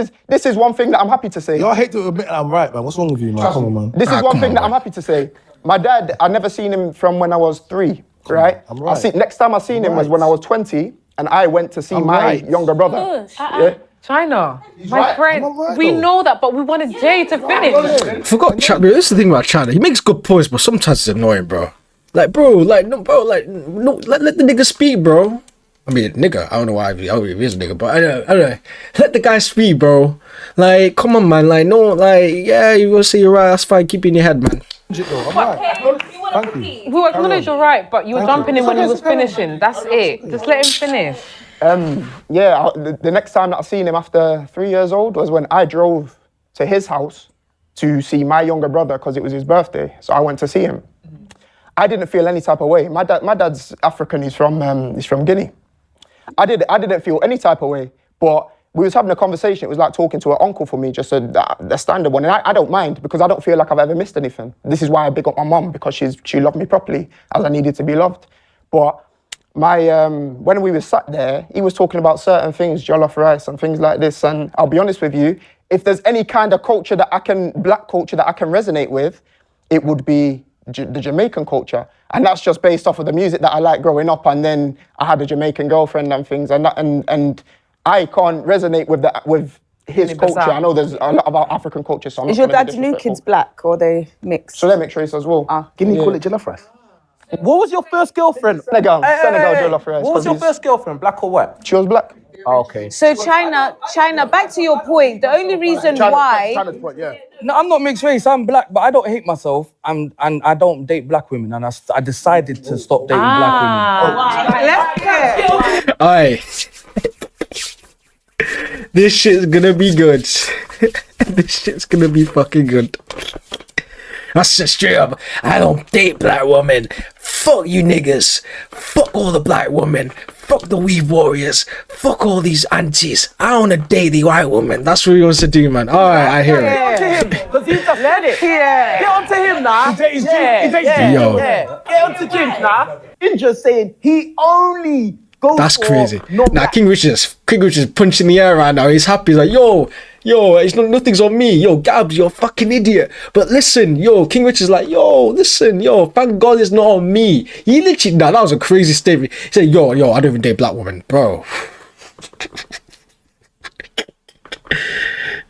is one thing that I'm happy to say. I hate to admit I'm right, man. What's wrong with you, man? Come on, man. This is one thing that I'm happy to say. My dad, I never seen him from when I was 3, right? I'm right. Next time I seen him was when I was 20 and I went to see my younger brother. Yeah. China, my friend, we know that, but we wanted Jay to finish. Forgot China. This is the thing about China. He makes good points, but sometimes it's annoying, bro. Let the nigga speak, bro. I mean, nigga. I don't know why he is a nigga, but I don't know. Let the guy speak, bro. Like, come on, man. Like, no, like, yeah, you will say you're right. That's fine. Keep it in your head, man. I'm right. Thank you. We will acknowledge you're right, but you were jumping in when he was finishing. That's it. Just let him finish. The next time that I seen him after 3 years old was when I drove to his house to see my younger brother because it was his birthday. So I went to see him. I didn't feel any type of way. My dad's African. He's from Guinea. I didn't feel any type of way, but we was having a conversation. It was like talking to an uncle for me, just the standard one. And I don't mind because I don't feel like I've ever missed anything. This is why I big up my mum, because she loved me properly as I needed to be loved. But when we were sat there, he was talking about certain things, jollof rice and things like this. And I'll be honest with you, if there's any kind of culture black culture that I can resonate with, it would be the Jamaican culture. And that's just based off of the music that I like growing up. And then I had a Jamaican girlfriend and things, and I can't resonate with his culture. I know there's a lot about African culture. So Is your dad's new kids black or are they mixed? So they're mixed race as well. Guinea call it jollof rice. What was your first girlfriend? Senegal jollof rice. What was your first girlfriend, black or white? She was black. Oh, okay. So China, back to your point, the only reason why... No, I'm not mixed race, I'm black, but I don't hate myself and I don't date black women, and I decided to stop dating black women. Aye. This shit's gonna be good. This shit's gonna be fucking good. That's just straight up. I don't date black women. Fuck you niggas. Fuck all the black women. Fuck the weave warriors. Fuck all these aunties. I wanna date the white woman. That's what he wants to do, man. Alright, I hear it. Because he just let it. Get onto him now. Yo. Get onto Ginger now. Ginger's saying he only goes That's for crazy. non-black. King Richard's punching the air right now. He's happy. He's like, yo, it's nothing's on me. Yo, Gabs, you're a fucking idiot. But listen, King Richard's like, thank God it's not on me. He literally, that was a crazy statement. He said, yo, I don't even date black women, bro.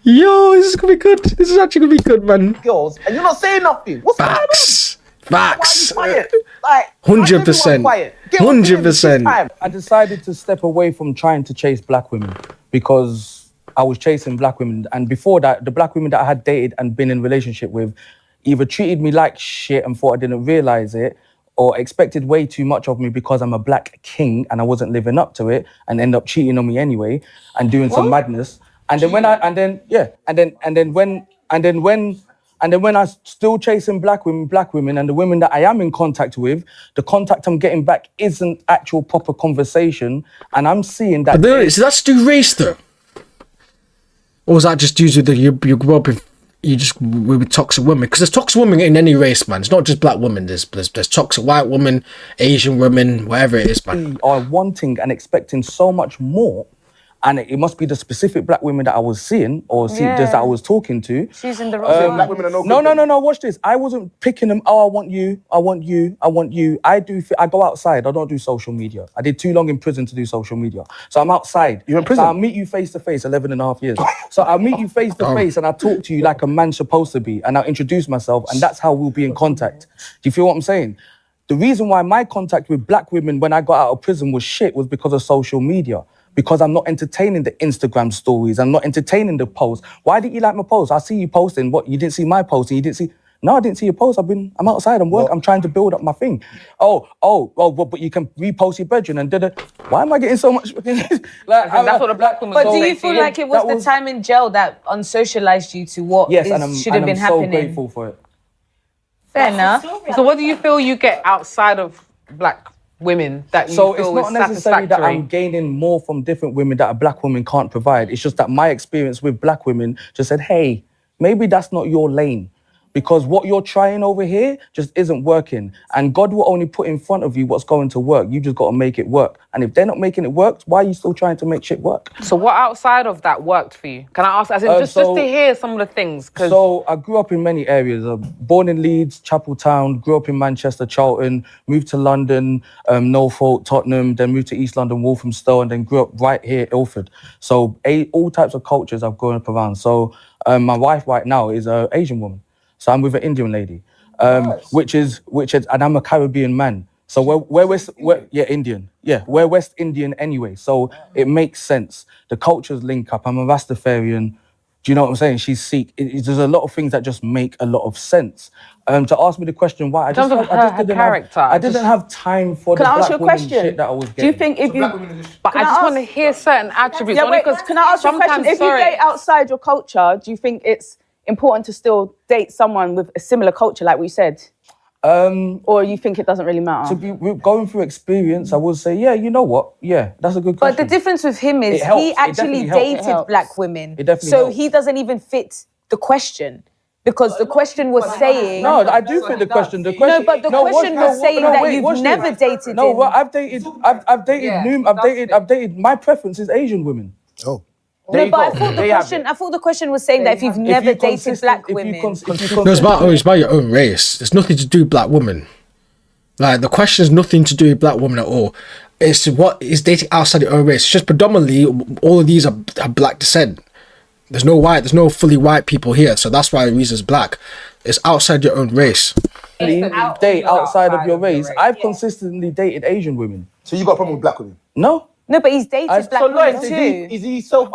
Yo, this is gonna be good. This is actually gonna be good, man. Girls, and you're not saying nothing. What's Facts. Facts. Why are you quiet? Like, 100%. 100%. I decided to step away from trying to chase black women because I was chasing black women, and before that, the black women that I had dated and been in relationship with either treated me like shit and thought I didn't realize it, or expected way too much of me because I'm a black king and I wasn't living up to it, and end up cheating on me anyway and doing some madness. And then when And then when I'm still chasing black women, and the women that I am in contact with, the contact I'm getting back isn't actual proper conversation. And I'm seeing that. But there, so that's to do race though? Or was that just due to you grew up with toxic women? Because there's toxic women in any race, man. It's not just black women. There's toxic white women, Asian women, whatever it is, man. Are wanting and expecting so much more. And it must be the specific black women that I was seeing that I was talking to. She's in the wrong. Black women are No. Watch this. I wasn't picking them. Oh, I want you. I want you. I want you. I go outside. I don't do social media. I did too long in prison to do social media. So I'm outside. You're in prison? So I'll meet you face to face, 11 and a half years. So I'll meet you face to face and I talk to you like a man's supposed to be. And I'll introduce myself and that's how we'll be in contact. Do you feel what I'm saying? The reason why my contact with black women when I got out of prison was shit was because of social media. Because I'm not entertaining the Instagram stories. I'm not entertaining the posts. Why didn't you like my post? I see you posting. What, you didn't see my post and you didn't see... No, I didn't see your post. I'm outside, I'm working. I'm trying to build up my thing. But you can repost your bedroom and why am I getting so much... that's what the black women But do you feel like it was the time in jail that unsocialized you to what should have been happening? I'm so grateful for it. Fair enough. So what do you feel you get outside of black women that you feel it's not is necessarily that satisfactory? I'm gaining more from different women that a black woman can't provide. It's just that my experience with black women just said, hey, maybe that's not your lane. Because what you're trying over here just isn't working. And God will only put in front of you what's going to work. You just got to make it work. And if they're not making it work, why are you still trying to make shit work? So what outside of that worked for you? Can I ask, as in just to hear some of the things? So I grew up in many areas. Born in Leeds, Chapel Town, grew up in Manchester, Charlton, moved to London, Norfolk, Tottenham, then moved to East London, Walthamstow, and then grew up right here, Ilford. So all types of cultures I've grown up around. So my wife right now is an Asian woman. So I'm with an Indian lady, which is, and I'm a Caribbean man. So we're Indian. Yeah, we're West Indian anyway. So it makes sense. The cultures link up. I'm a Rastafarian. Do you know what I'm saying? She's Sikh. There's a lot of things that just make a lot of sense. To ask me the question why, I just didn't have time for the black woman shit that I was getting. Do you think if you... But I just want to hear certain attributes. Yeah, wait, can I ask you a question? If you date outside your culture, do you think it's important to still date someone with a similar culture, like we said? Or you think it doesn't really matter? To be going through experience, I would say, yeah, you know what? Yeah, that's a good question. But the difference with him is he actually dated black women. So he doesn't even fit the question. Because the question was saying... No, I do fit the question. The No, question but the question was saying that you've never dated No, well, I've dated... My preference is Asian women. Oh. No, but I thought the question was saying that if you've never dated black women... No, it's about your own race. It's nothing to do with black women. Like, the question is nothing to do with black women at all. It's what is dating outside your own race. It's just predominantly, all of these are black descent. There's no fully white people here, so that's why the reason is black. It's outside your own race. Date outside of your race. I've consistently dated Asian women. So you got a problem with black women? No. No, but he's dated black women too. Is he so?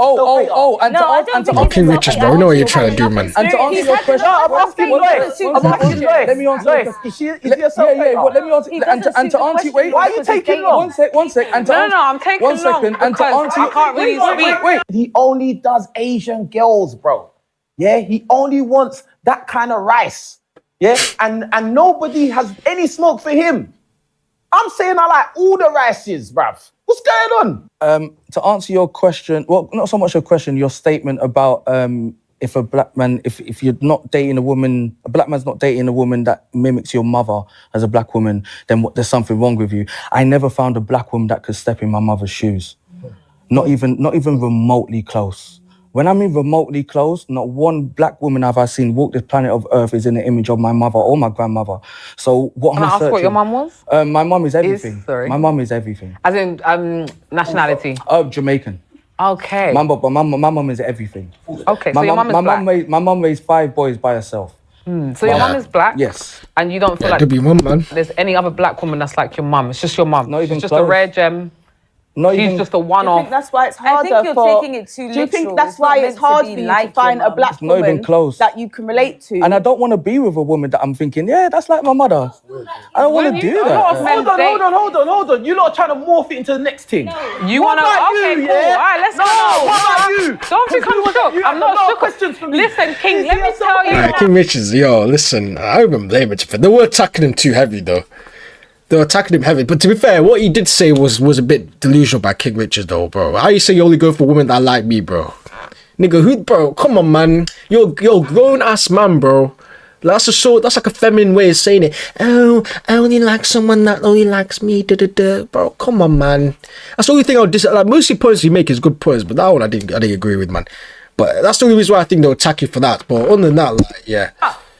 I'm King Richards, bro. We know what you're trying to do, man. And to answer your question, I'm asking Lois. Let me answer. Is he a self? Let me answer. And to answer. Wait. Why are you taking long? One sec. And No, I'm taking long. 1 second. And to answer, I can't really speak. Wait. He only does Asian girls, bro. Yeah, he only wants that kind of rice. Yeah, and nobody has any smoke for him. I'm saying I like all the rices, bruv. What's going on? To answer your question, well, not so much your question, your statement about if a black man, if you're not dating a woman, a black man's not dating a woman that mimics your mother as a black woman, then there's something wrong with you. I never found a black woman that could step in my mother's shoes. Not even remotely close. When I mean remotely close, not one black woman have I seen walk this planet of Earth is in the image of my mother or my grandmother. So what Can I ask what your mum was? My mum is everything. My mum is everything. As in nationality? Jamaican. Okay. My mum is everything. Okay, so your mum is black? My mum raised 5 boys by herself. So your mum is black? Yes. And you don't feel Could be mum, man. there's any other black woman that's like your mum? It's just your mum? Not even It's just close. a rare gem? She's just a one-off. I think that's why it's I harder think you're for... taking it too Do you think literal. that's It's why not it's meant to hard be for you like to find your a black Not even woman close. that you can relate to? And I don't want to be with a woman that I'm thinking, yeah, that's like my mother. I don't want to do A lot of that. men Hold on. You're not trying to morph it into the next thing. You What want to? about Okay, you, cool. yeah? All right, let's No, go. what about you? Don't think I'm shook. I'm not shook. Questions for me. Listen, King, let me tell you. King Richards, yo, listen, I remember blame it. They were attacking him too heavy, though. They were attacking him heavy. But to be fair, what he did say was a bit delusional by King Richards, though, bro. How you say you only go for women that like me, bro? Nigga, who, bro? Come on, man. You're a grown-ass man, bro. That's like a feminine way of saying it. Oh, I only like someone that only likes me. Bro, come on, man. That's the only thing I would dislike. Most of the points you make is good points, but that one I didn't agree with, man. But that's the only reason why I think they'll attack you for that. But other than that, like, yeah.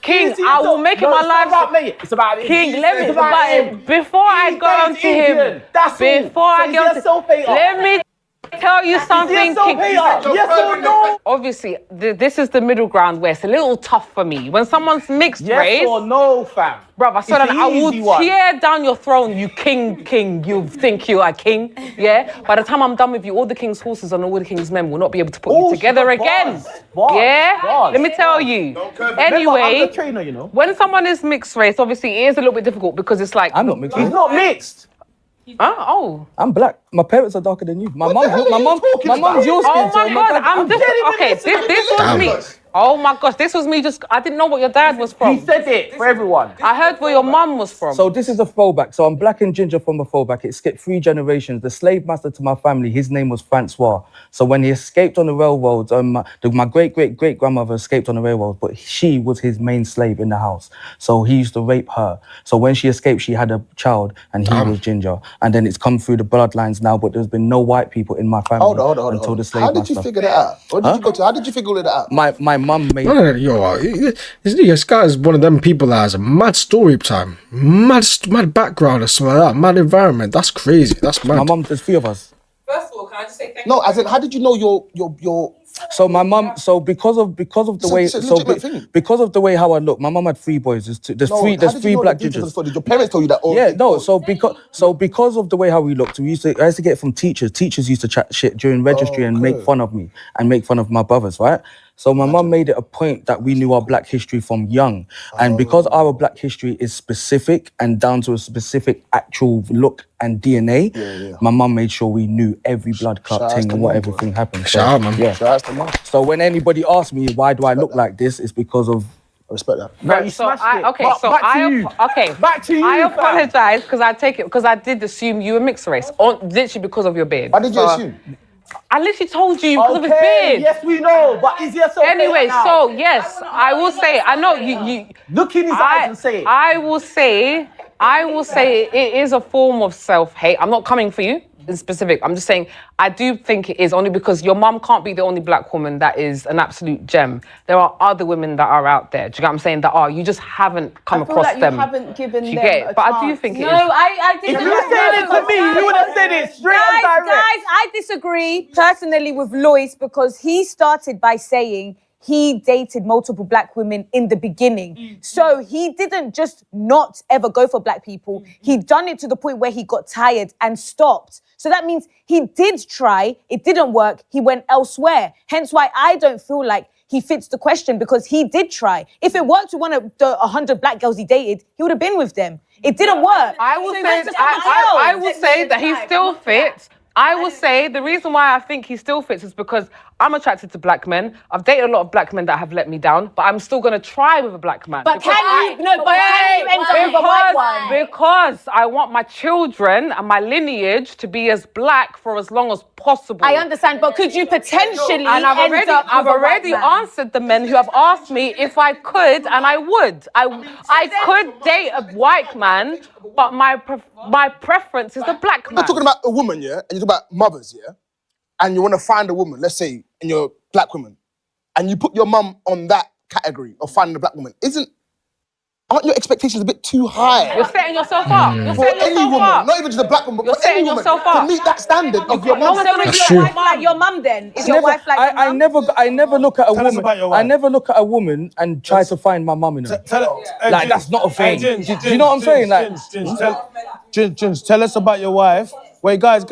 King, I will make it my life. It's about me. It's about him. King, let me. It's about him. Before I go on to him, That's before I go to, let me tell you something, King. Yes or no? Obviously, this is the middle ground where it's a little tough for me. When someone's mixed race, Yes or no, fam? bruv, so It's then I the will easy one. tear down your throne, you king. You think you are king, yeah? By the time I'm done with you, all the king's horses and all the king's men will not be able to put you together again. Yeah? Let me tell you. Anyway, I'm the trainer, you know. when someone is mixed race, obviously it is a little bit difficult because it's like... I'm not mixed. He's not mixed. Oh. I'm black. My parents are darker than you. My mom's your skin Oh my tone. God, I'm just... Okay, this was me. Oh my gosh, this was me just... I didn't know what your dad was from. He said it for everyone. I heard where your mum was from. So this is a throwback. So I'm black and ginger from a throwback. It skipped 3 generations. The slave master to my family, his name was Francois. So when he escaped on the railroads, my great-great-great-grandmother escaped on the railroads, but she was his main slave in the house. So he used to rape her. So when she escaped, she had a child, and he was ginger. And then it's come through the bloodlines now, but there's been no white people in my family until the slave How did master. you figure that out? What did you go to? How did you figure all of that out? My mum made... Yo, this guy is one of them people that has a mad story time, mad background or something like that, mad environment. That's crazy. That's mad. My mum, there's 3 of us. First of all, can I just say thank No, as in, how did you know your So my mum, so because of the way, it's a legitimate thing. because of the way how I look, my mum had 3 boys. There's No, three how did you know black the details of the gingers. story? Did your parents tell you that? Yeah, no. So because of the way how we looked, I used to get it from teachers. Teachers used to chat shit during registry and make fun of me and make fun of my brothers, right? So my mum made it a point that we knew our black history from young, and because our black history is specific and down to a specific actual look and DNA, my mum made sure we knew every blood clot thing and what everything happened. Shout out, man. Yeah. Shout out to mum. So when anybody asks me why do I look like this, it's because of... I respect that. No, you So smashed I, it. okay, But so back to I you. back to you, I fam. apologize because I take it because I did assume you were mixed race, literally because of your beard. Why did you So, assume? I literally told you because of his Okay, beard. yes, we know, but is yes or Anyway, now? so yes, I will say. I know you. Look in his eyes and say it. I will say it is a form of self-hate. I'm not coming for you in specific. I'm just saying I do think it is only because your mum can't be the only black woman that is an absolute gem. There are other women that are out there. Do you get what I'm saying? That are you just haven't come I feel across like them. you haven't given Do you them get it? a But I do chance. think it No, is. I didn't. If you said it to me, you would have said it straight and direct. Guys, I disagree personally with Lois because he started by saying he dated multiple black women in the beginning. So he didn't just not ever go for black people. He'd done it to the point where he got tired and stopped. So that means he did try, it didn't work, he went elsewhere. Hence why I don't feel like he fits the question because he did try. If it worked with one of the 100 black girls he dated, he would have been with them. It didn't work. I will So say, that's I will say that he still fits. I will say the reason why I think he still fits is because I'm attracted to black men. I've dated a lot of black men that have let me down, but I'm still gonna try with a black man. But can you end up with a white one? Because I want my children and my lineage to be as black for as long as possible. I understand, but could you potentially And I've already answered the men who have asked me if I could, and I would. I could date a white man, but my preference is the black man. You're talking about a woman, yeah, and you talk about mothers, yeah, and you want to find a woman, let's say, and you're a black woman, and you put your mum on that category of finding a black woman. Aren't your expectations a bit too high? You're setting yourself up. You're For setting any yourself woman, up. not even just a black woman, but You're for any setting woman, yourself to up. meet that standard of your mum. So is your wife like your mum then? Is your wife like your mum? I never look at a Tell us about your woman. I wife. never look at a woman and try to find my mum in her. Like Jins, that's not a thing. Jins, Do you know what I'm saying? Like, Jins, tell us about your wife. Wait, guys,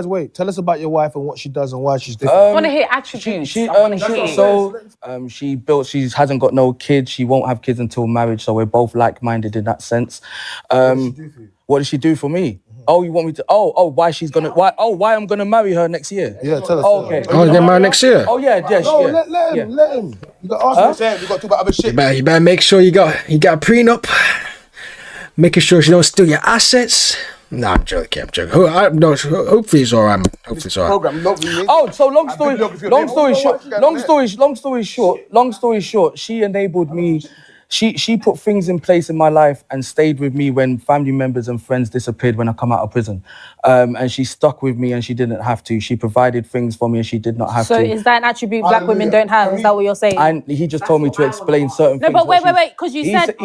wait. Tell us about your wife and what she does and why she's different. I want to hear attributes. She hasn't got no kids. She won't have kids until marriage, so we're both like-minded in that sense. What does she do for me? Oh, you want me to? Why I'm gonna marry her next year? Yeah, tell us. Okay. Oh, you get married next year? Oh yeah. No, let him. You got to ask him. We got to talk about other shit. You better make sure you got a prenup. Making sure she don't steal your assets. Nah, I'm joking. Hopefully it's alright. Long story short, she enabled me. She put things in place in my life and stayed with me when family members and friends disappeared when I come out of prison. And she stuck with me and she didn't have to. She provided things for me and she did not have to. So is that an attribute black women don't have? Is that what you're saying? And he just told me to explain certain things. No, but wait, because you said...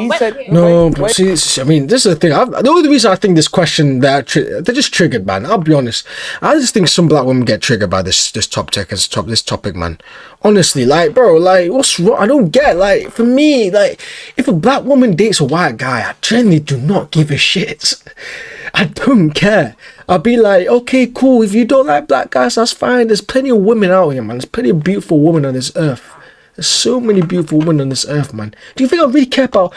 No, but see, I mean, this is the thing. The only reason I think this question, they're just triggered, man. I'll be honest. I just think some black women get triggered by this topic, man. Honestly, like, bro, like, what's wrong? I don't get, like, for me, like, if a black woman dates a white guy, I generally do not give a shit. I don't care. I'll be like, okay, cool. If you don't like black guys, that's fine. There's plenty of women out here, man. There's plenty of beautiful women on this earth. There's so many beautiful women on this earth, man. Do you think I really care about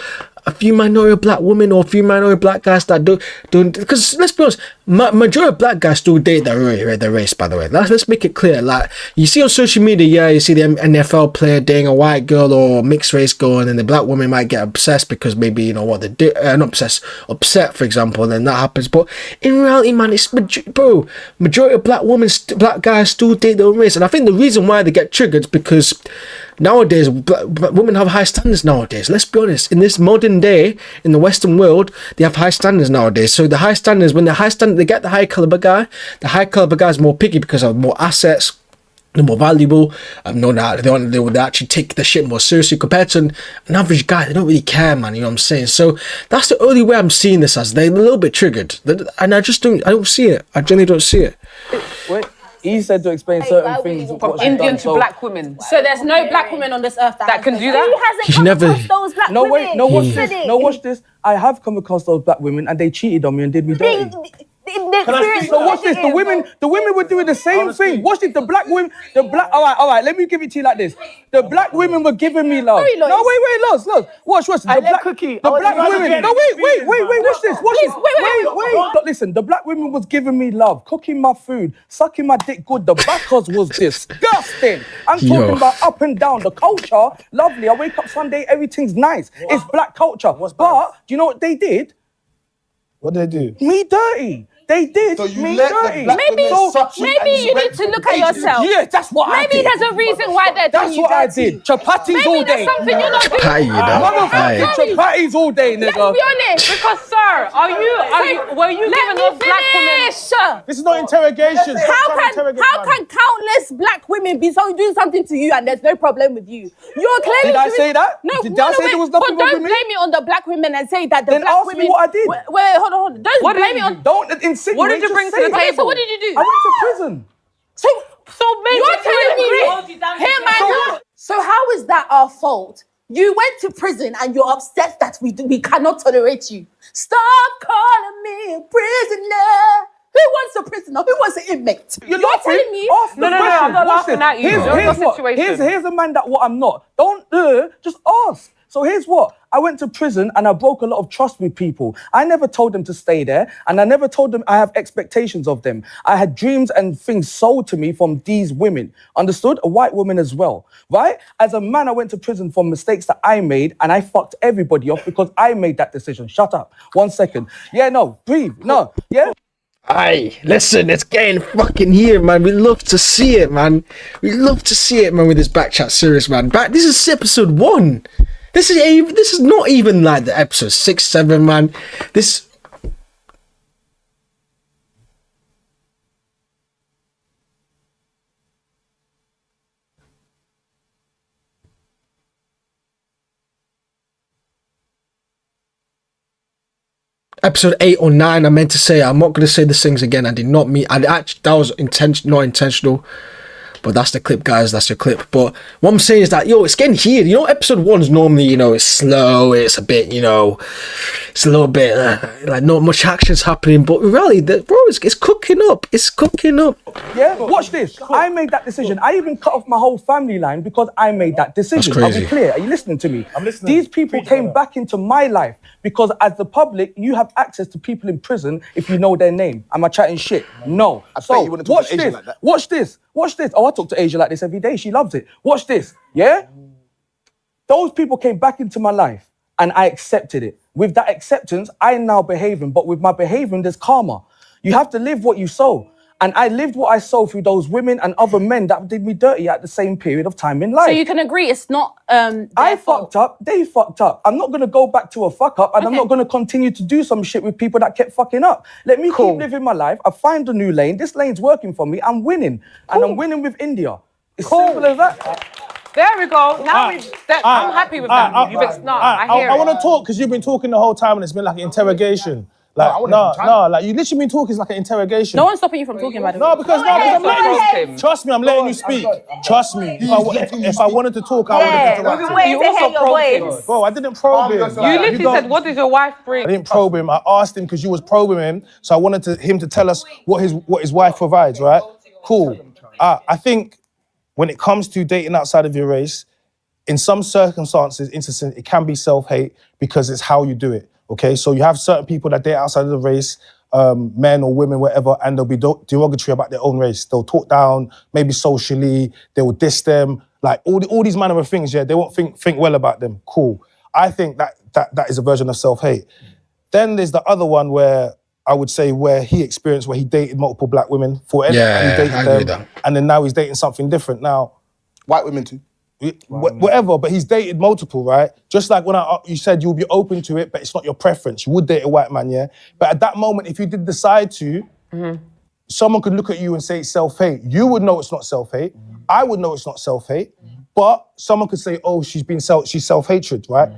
a few minority black women or a few minority black guys that don't? Because let's be honest, majority of black guys still date their race. By the way, let's make it clear. Like, you see on social media, yeah, you see the NFL player dating a white girl or mixed race girl, and then the black woman might get obsessed because maybe, you know what, they do, not obsessed, upset, for example, and then that happens. But in reality, man, it's majority of black guys still date their own race, and I think the reason why they get triggered is because nowadays women have high standards nowadays. Let's be honest, in this modern day in the Western world, they have high standards nowadays. So the high standards, when they get the high caliber guy is more picky because of more assets, they're more valuable. They would actually take the shit more seriously compared to an average guy. They don't really care, man. You know what I'm saying? So that's the only way I'm seeing this as. They're a little bit triggered, and I don't see it. I generally don't see it. Wait. He said to explain certain things. From Indian to black women. So there's no black women on this earth that can do that? Who hasn't come across those black women? Watch this. I have come across those black women and they cheated on me and did me dirty. So watch this. The women were doing the same thing. Watch it. All right. Let me give it to you like this. The black women were giving me love. No, wait, Loz. Watch. The black women. No, wait. Watch this. Wait. Listen, the black women was giving me love, cooking my food, sucking my dick good. The backers was disgusting. I'm talking about up and down. The culture, lovely. I wake up Sunday, everything's nice. It's black culture. But do you know what they did? What did they do? Me dirty. They did. So maybe you need to look at yourself. Yeah, that's what I did. Maybe there's a reason why they're doing you. That's what I did. Chapatis all day. Maybe there's something you're not doing. Chapatis all day, nigga. Let's be honest. Because, sir, were you giving those black women? This is not interrogation. How can countless black women be doing something to you and there's no problem with you? You're clearly. Did I say that? No. Did I say there was nothing wrong with me? Don't blame it on the black women and say that the then black women. Then ask me what I did. Wait, hold on. Don't blame it on. Don't insinuate. What did you bring to the table? So what did you do? I went to prison. So maybe you're telling me. So how is that our fault? You went to prison and you're upset that we cannot tolerate you. Stop calling me a prisoner. Who wants a prisoner? Who wants an inmate? You're telling me. No, I'm not laughing at you. Here's a man that what I'm not. Don't just ask. So here's what. I went to prison and I broke a lot of trust with people. I never told them to stay there and I never told them I have expectations of them. I had dreams and things sold to me from these women. Understood? A white woman as well, right? As a man, I went to prison for mistakes that I made and I fucked everybody off because I made that decision. Shut up. 1 second. Yeah, no, breathe. No, yeah? Aye, listen, it's getting fucking here, man. We love to see it, man. With this BKCHAT series, man. This is episode 1. This is not even like the episode 6, 7, man. This. Episode 8 or 9, I meant to say. I'm not going to say the things again. I did not mean. That was not intentional. But that's the clip, guys. That's the clip. But what I'm saying is that, yo, it's getting heated. You know, episode 1's normally, you know, it's slow. It's a bit, you know, it's a little bit like not much action's happening. But really, bro, it's cooking up. It's cooking up. Yeah, watch this. I made that decision. I even cut off my whole family line because I made that decision. That's crazy. I'll be clear. Are you listening to me? I'm listening. These people came back into my life because as the public, you have access to people in prison if you know their name. Am I chatting shit? No. bet you wouldn't talk watch to Asian this. like that. Watch this. Watch this. Oh, I talk to Asia like this every day. She loves it. Watch this. Yeah? Those people came back into my life and I accepted it. With that acceptance, I now behaving. But with my behaving, there's karma. You have to live what you sow. And I lived what I sow through those women and other men that did me dirty at the same period of time in life. So you can agree it's not I fucked up, they fucked up. I'm not gonna go back to a fuck up and I'm not gonna continue to do some shit with people that kept fucking up. Let me keep living my life. I find a new lane. This lane's working for me. I'm winning. And I'm winning with India. It's simple as that. There we go. Now I'm happy with that. I want to talk because you've been talking the whole time and it's been like an interrogation. Like, like you literally been talking, it's like an interrogation. No one's stopping you from talking about it. No, because I'm letting you. Trust me, I'm letting you speak. Trust me. If I wanted to talk, I would have interrupted. You also probed him. Bro, I didn't probe him. You literally said, "What does your wife bring?" I didn't probe him. I asked him because you was probing him, so I wanted him to tell us what his wife provides. Right? Cool. I think when it comes to dating outside of your race, in some circumstances, it can be self-hate because it's how you do it. Okay, so you have certain people that date outside of the race, men or women, whatever, and they'll be derogatory about their own race. They'll talk down, maybe socially, they will diss them, like all these manner of things, yeah, they won't think well about them. Cool. I think that is a version of self-hate. Then there's the other one where I would say where he experienced, where he dated multiple black women forever. Yeah, he dated I agree with them, that. and then now he's dating something different. Now, white women too. Whatever, but he's dated multiple, right? Just like when you said you'll be open to it, but it's not your preference. You would date a white man, yeah? But at that moment, if you did decide to, someone could look at you and say it's self-hate. You would know it's not self-hate. I would know it's not self-hate. But someone could say, oh, she's self-hatred, right?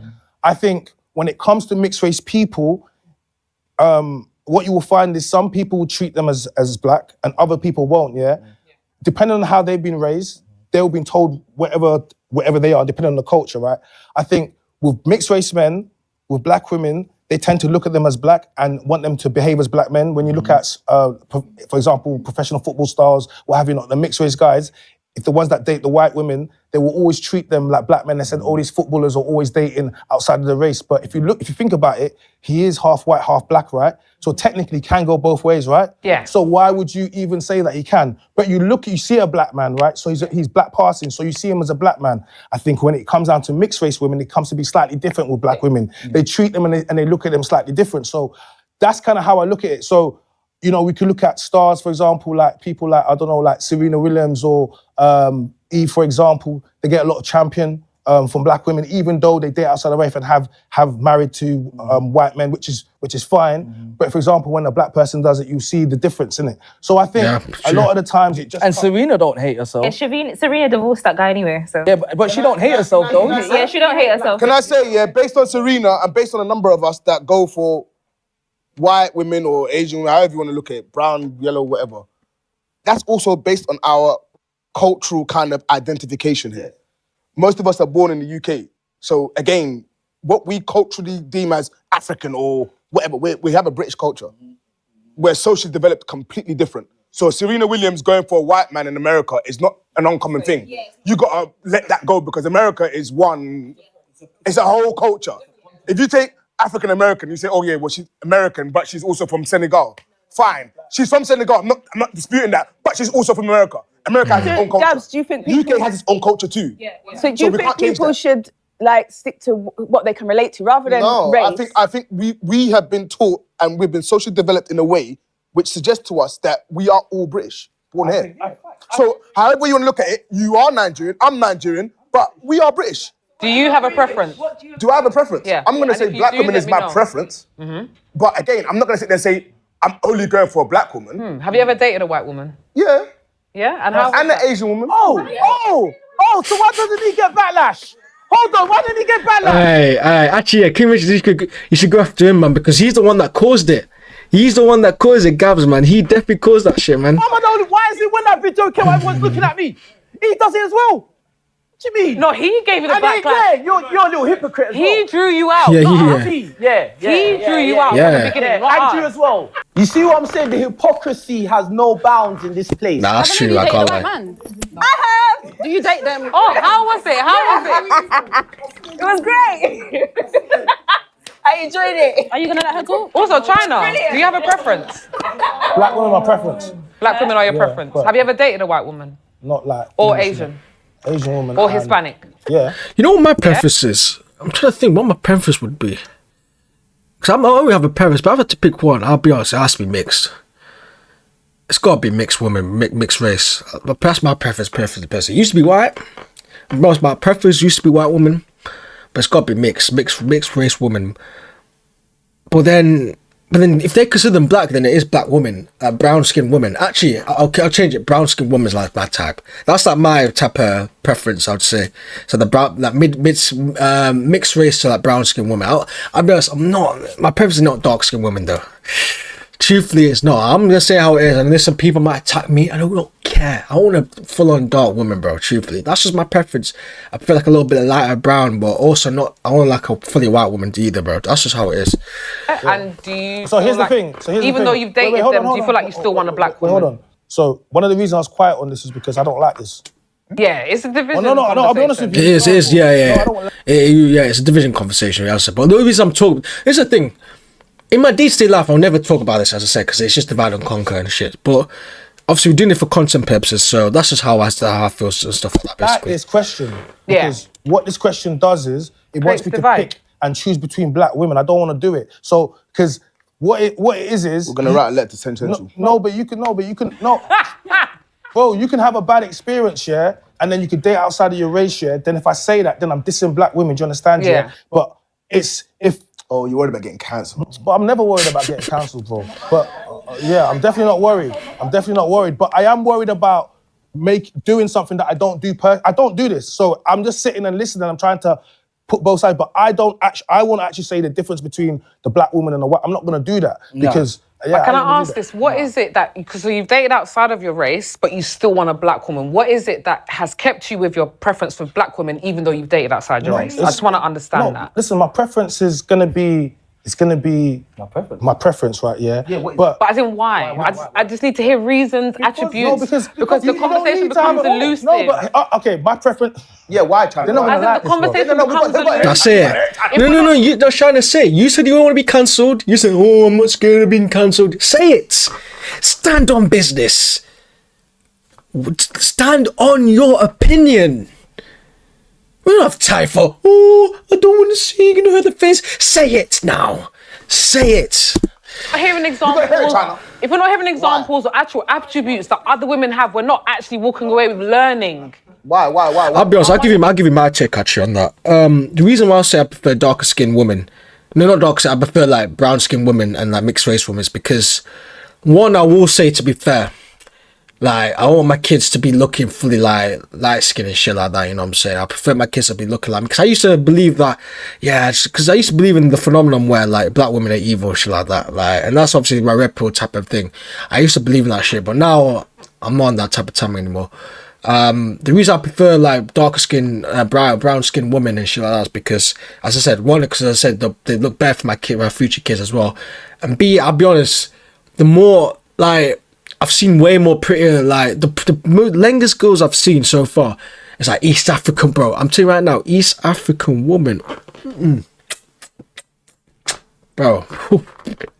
I think when it comes to mixed race people, what you will find is some people will treat them as black and other people won't, yeah? Depending on how they've been raised, they've been told whatever they are, depending on the culture, right? I think with mixed race men, with black women, they tend to look at them as black and want them to behave as black men. When you look at, for example, professional football stars, what have you not, the mixed race guys, if the ones that date the white women, they will always treat them like black men. They said, oh, these footballers are always dating outside of the race. But if you think about it, he is half white, half black, right? So technically can go both ways, right? Yeah. So why would you even say that he can? But you see a black man, right? So he's black passing, so you see him as a black man. I think when it comes down to mixed race women, it comes to be slightly different with black women. They treat them and they look at them slightly different. So that's kind of how I look at it. So, you know, we could look at stars, for example, like people like, I don't know, like Serena Williams or Eve, for example. They get a lot of champion from black women, even though they date outside the race and have married to white men, which is fine. But for example, when a black person does it, you see the difference in it. So I think a lot of the times it just... And Serena don't hate herself. Yeah, Serena divorced that guy anyway, so... Yeah, but she don't hate herself, though. Yeah, she don't hate herself. Can I say, yeah, based on Serena and based on a number of us that go for white women or Asian, however you want to look at it, brown, yellow, whatever, that's also based on our cultural kind of identification here. Most of us are born in the UK. So again, what we culturally deem as African or whatever, we have a British culture. We're socially developed completely different. So Serena Williams going for a white man in America is not an uncommon thing. You gotta let that go because America is one, it's a whole culture. If you take African American, you say, oh yeah, well she's American, but she's also from Senegal. Fine, she's from Senegal, I'm not disputing that, but she's also from America. America has its own culture. Gabs, do you think people... UK has its own culture too. So do you think people should like stick to what they can relate to rather than race? I think we have been taught and we've been socially developed in a way which suggests to us that we are all British, born here. So however you want to look at it, you are Nigerian, I'm Nigerian, but we are British. Do you have a preference? Do I have a preference? Yeah. I'm going to say black women is my preference. But again, I'm not going to sit there and say, I'm only going for a black woman. Have you ever dated a white woman? Yeah. Yeah? And how? And an Asian woman. So why doesn't he get backlash? Hold on, why didn't he get backlash? Hey, actually, yeah, Kim Richards, you should go after him, man, because he's the one that caused it. He's the one that caused it, Gabs, man. He definitely caused that shit, man. Why is it when that video came, everyone's looking at me? He does it as well. What do you mean? No, he gave you the And black clap. you're a little hypocrite as well. He drew you out. Yeah, not yeah. us. Yeah, He drew you out from Yeah. the beginning. Yeah, not and you us. as well. You see what I'm saying? The hypocrisy has no bounds in this place. Nah, that's true. I can't lie. I have. Do you date them? Oh, how was it? How was it? It was great. I enjoyed it. Are you gonna let her go? Also, China, do you have a preference? Black women are my preference. Black women are your Yeah, preference. but- Have you ever dated a white woman? Not like Or English, Asian? Asian woman. Or and- Hispanic? Yeah. You know what my preference is? I'm trying to think what my preference would be. Because I only have a preference, but if I had to pick one, I'll be honest, it has to be mixed. It's got to be mixed woman, mixed race. But that's my preference. It used to be white. Most my preference used to be white woman, but it's got to be mixed race woman. But then if they consider them black, then it is black woman, brown skinned woman. Actually, I'll change it. Brown skinned woman is like my type. That's like my type of preference, I'd say. So the brown, like mixed race to like brown skinned woman. I'll be honest, my preference is not dark skinned women though. Truthfully, it's not. I'm gonna say how it is, and there's some people might attack me. I don't care. I want a full-on dark woman, bro. Truthfully, that's just my preference. I feel like a little bit lighter brown, but also not. I want like a fully white woman either, bro. That's just how it is. And do you So here's feel like, the thing. even though you've dated hold them, on, do you feel like you still want a black Wait, woman? hold on. So one of the reasons I was quiet on this is because I don't like this. Yeah, it's a division. No, I'll be honest with you. It is, yeah. It's a division conversation, yeah. But the only reason I'm talking, here's the thing. In my day-to-day life, I'll never talk about this, as I said, because it's just divide and conquer and shit. But obviously, we're doing it for content purposes, so that's just how I feel and stuff like that, basically. That is question. Yeah. Because what this question does is it wants me to divide. pick and choose between black women. I don't want to do it. So, because what it is We're gonna write a letter to Central. no, but you can bro, you can have a bad experience, yeah, and then you could date outside of your race, yeah. Then if I say that, then I'm dissing black women. Do you understand? Yeah. But it's if. Oh, you're worried about getting cancelled. But I'm never worried about getting cancelled, bro. But yeah, I'm definitely not worried. But I am worried about doing something that I don't do. I don't do this. So I'm just sitting and listening. I'm trying to put both sides. But I won't actually say the difference between the black woman and the white. I'm not going to do that because. Yeah, But can ain't gonna I do ask that. this? What is it that, because you've dated outside of your race, but you still want a black woman? What is it that has kept you with your preference for black women, even though you've dated outside your race? I just want to understand that. Listen, my preference is going to be. It's going to be my preference, right? Yeah. But as in why? I just need to hear reasons, attributes. because the you don't conversation need to have becomes elusive. No, but okay, my preference. Yeah, why, China? They're not As gonna in like the this, bro. conversation becomes elusive. That's it. No. You're not trying to say. You said you don't want to be cancelled. You said, oh, I'm not scared of being cancelled. Say it. Stand on business. Stand on your opinion. We don't have time for, oh, I don't want to see you, you're going to hurt the face. Say it now. Say it. I'm hearing examples. If we're not hearing examples or actual attributes that other women have, we're not actually walking away with learning. Why? I'll be honest, I'll give you my take actually on that. The reason why I say I prefer darker skinned women, no, not darker skin, I prefer like brown skinned women and like mixed race women is because, one, I will say, to be fair, like, I want my kids to be looking fully like light skin and shit like that, you know what I'm saying? I prefer my kids to be looking like me. Because I used to believe that, because I used to believe in the phenomenon where, like, black women are evil and shit like that. Like, and that's obviously my red pill type of thing. I used to believe in that shit, but now I'm not on that type of time anymore. The reason I prefer, like, darker skin, brown skin women and shit like that is because, as I said, one, because as I said, they look better for my future kids as well. And B, I'll be honest, the more, like, I've seen way more prettier, like, the longest girls I've seen so far is like East African, bro. I'm telling you right now, East African woman. Bro,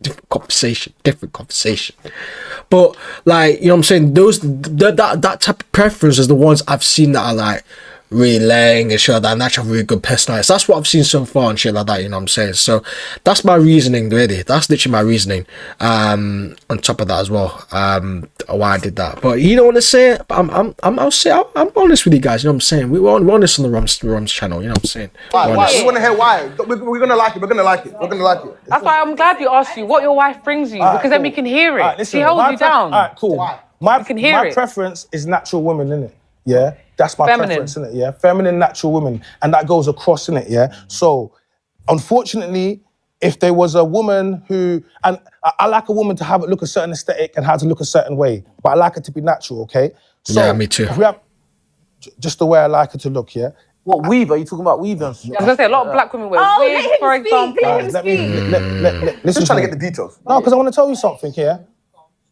different conversation. But, like, you know what I'm saying? That type of preference is the ones I've seen that are, like, really laying and shit like that, and actually have really good personalities. That's what I've seen so far and shit like that, you know what I'm saying? So that's my reasoning, really. That's literally my reasoning. On top of that as well, why I did that. But you don't want to say it. I'm honest with you guys. You know what I'm saying? We're honest on the Romz channel. You know what I'm saying? Why? We want to hear why. We're gonna like it. We're gonna like it. That's why I'm glad you asked you what your wife brings you, because then we can hear it. Listen, She holds you down. All right, cool. My it. preference is natural women, innit? Yeah, that's my Feminine. preference, innit? Yeah, feminine, natural women, and that goes across, innit? Yeah. So, unfortunately, if there was a woman who, and I like a woman to have it look a certain aesthetic and how to look a certain way, but I like it to be natural. Okay. So Yeah, me too. if we have, just the way I like her to look, yeah? What, weave? Are you talking about weave? I was gonna say a lot of black women wear wigs, for example. Listen, trying to get the details. No, because I want to tell you something here.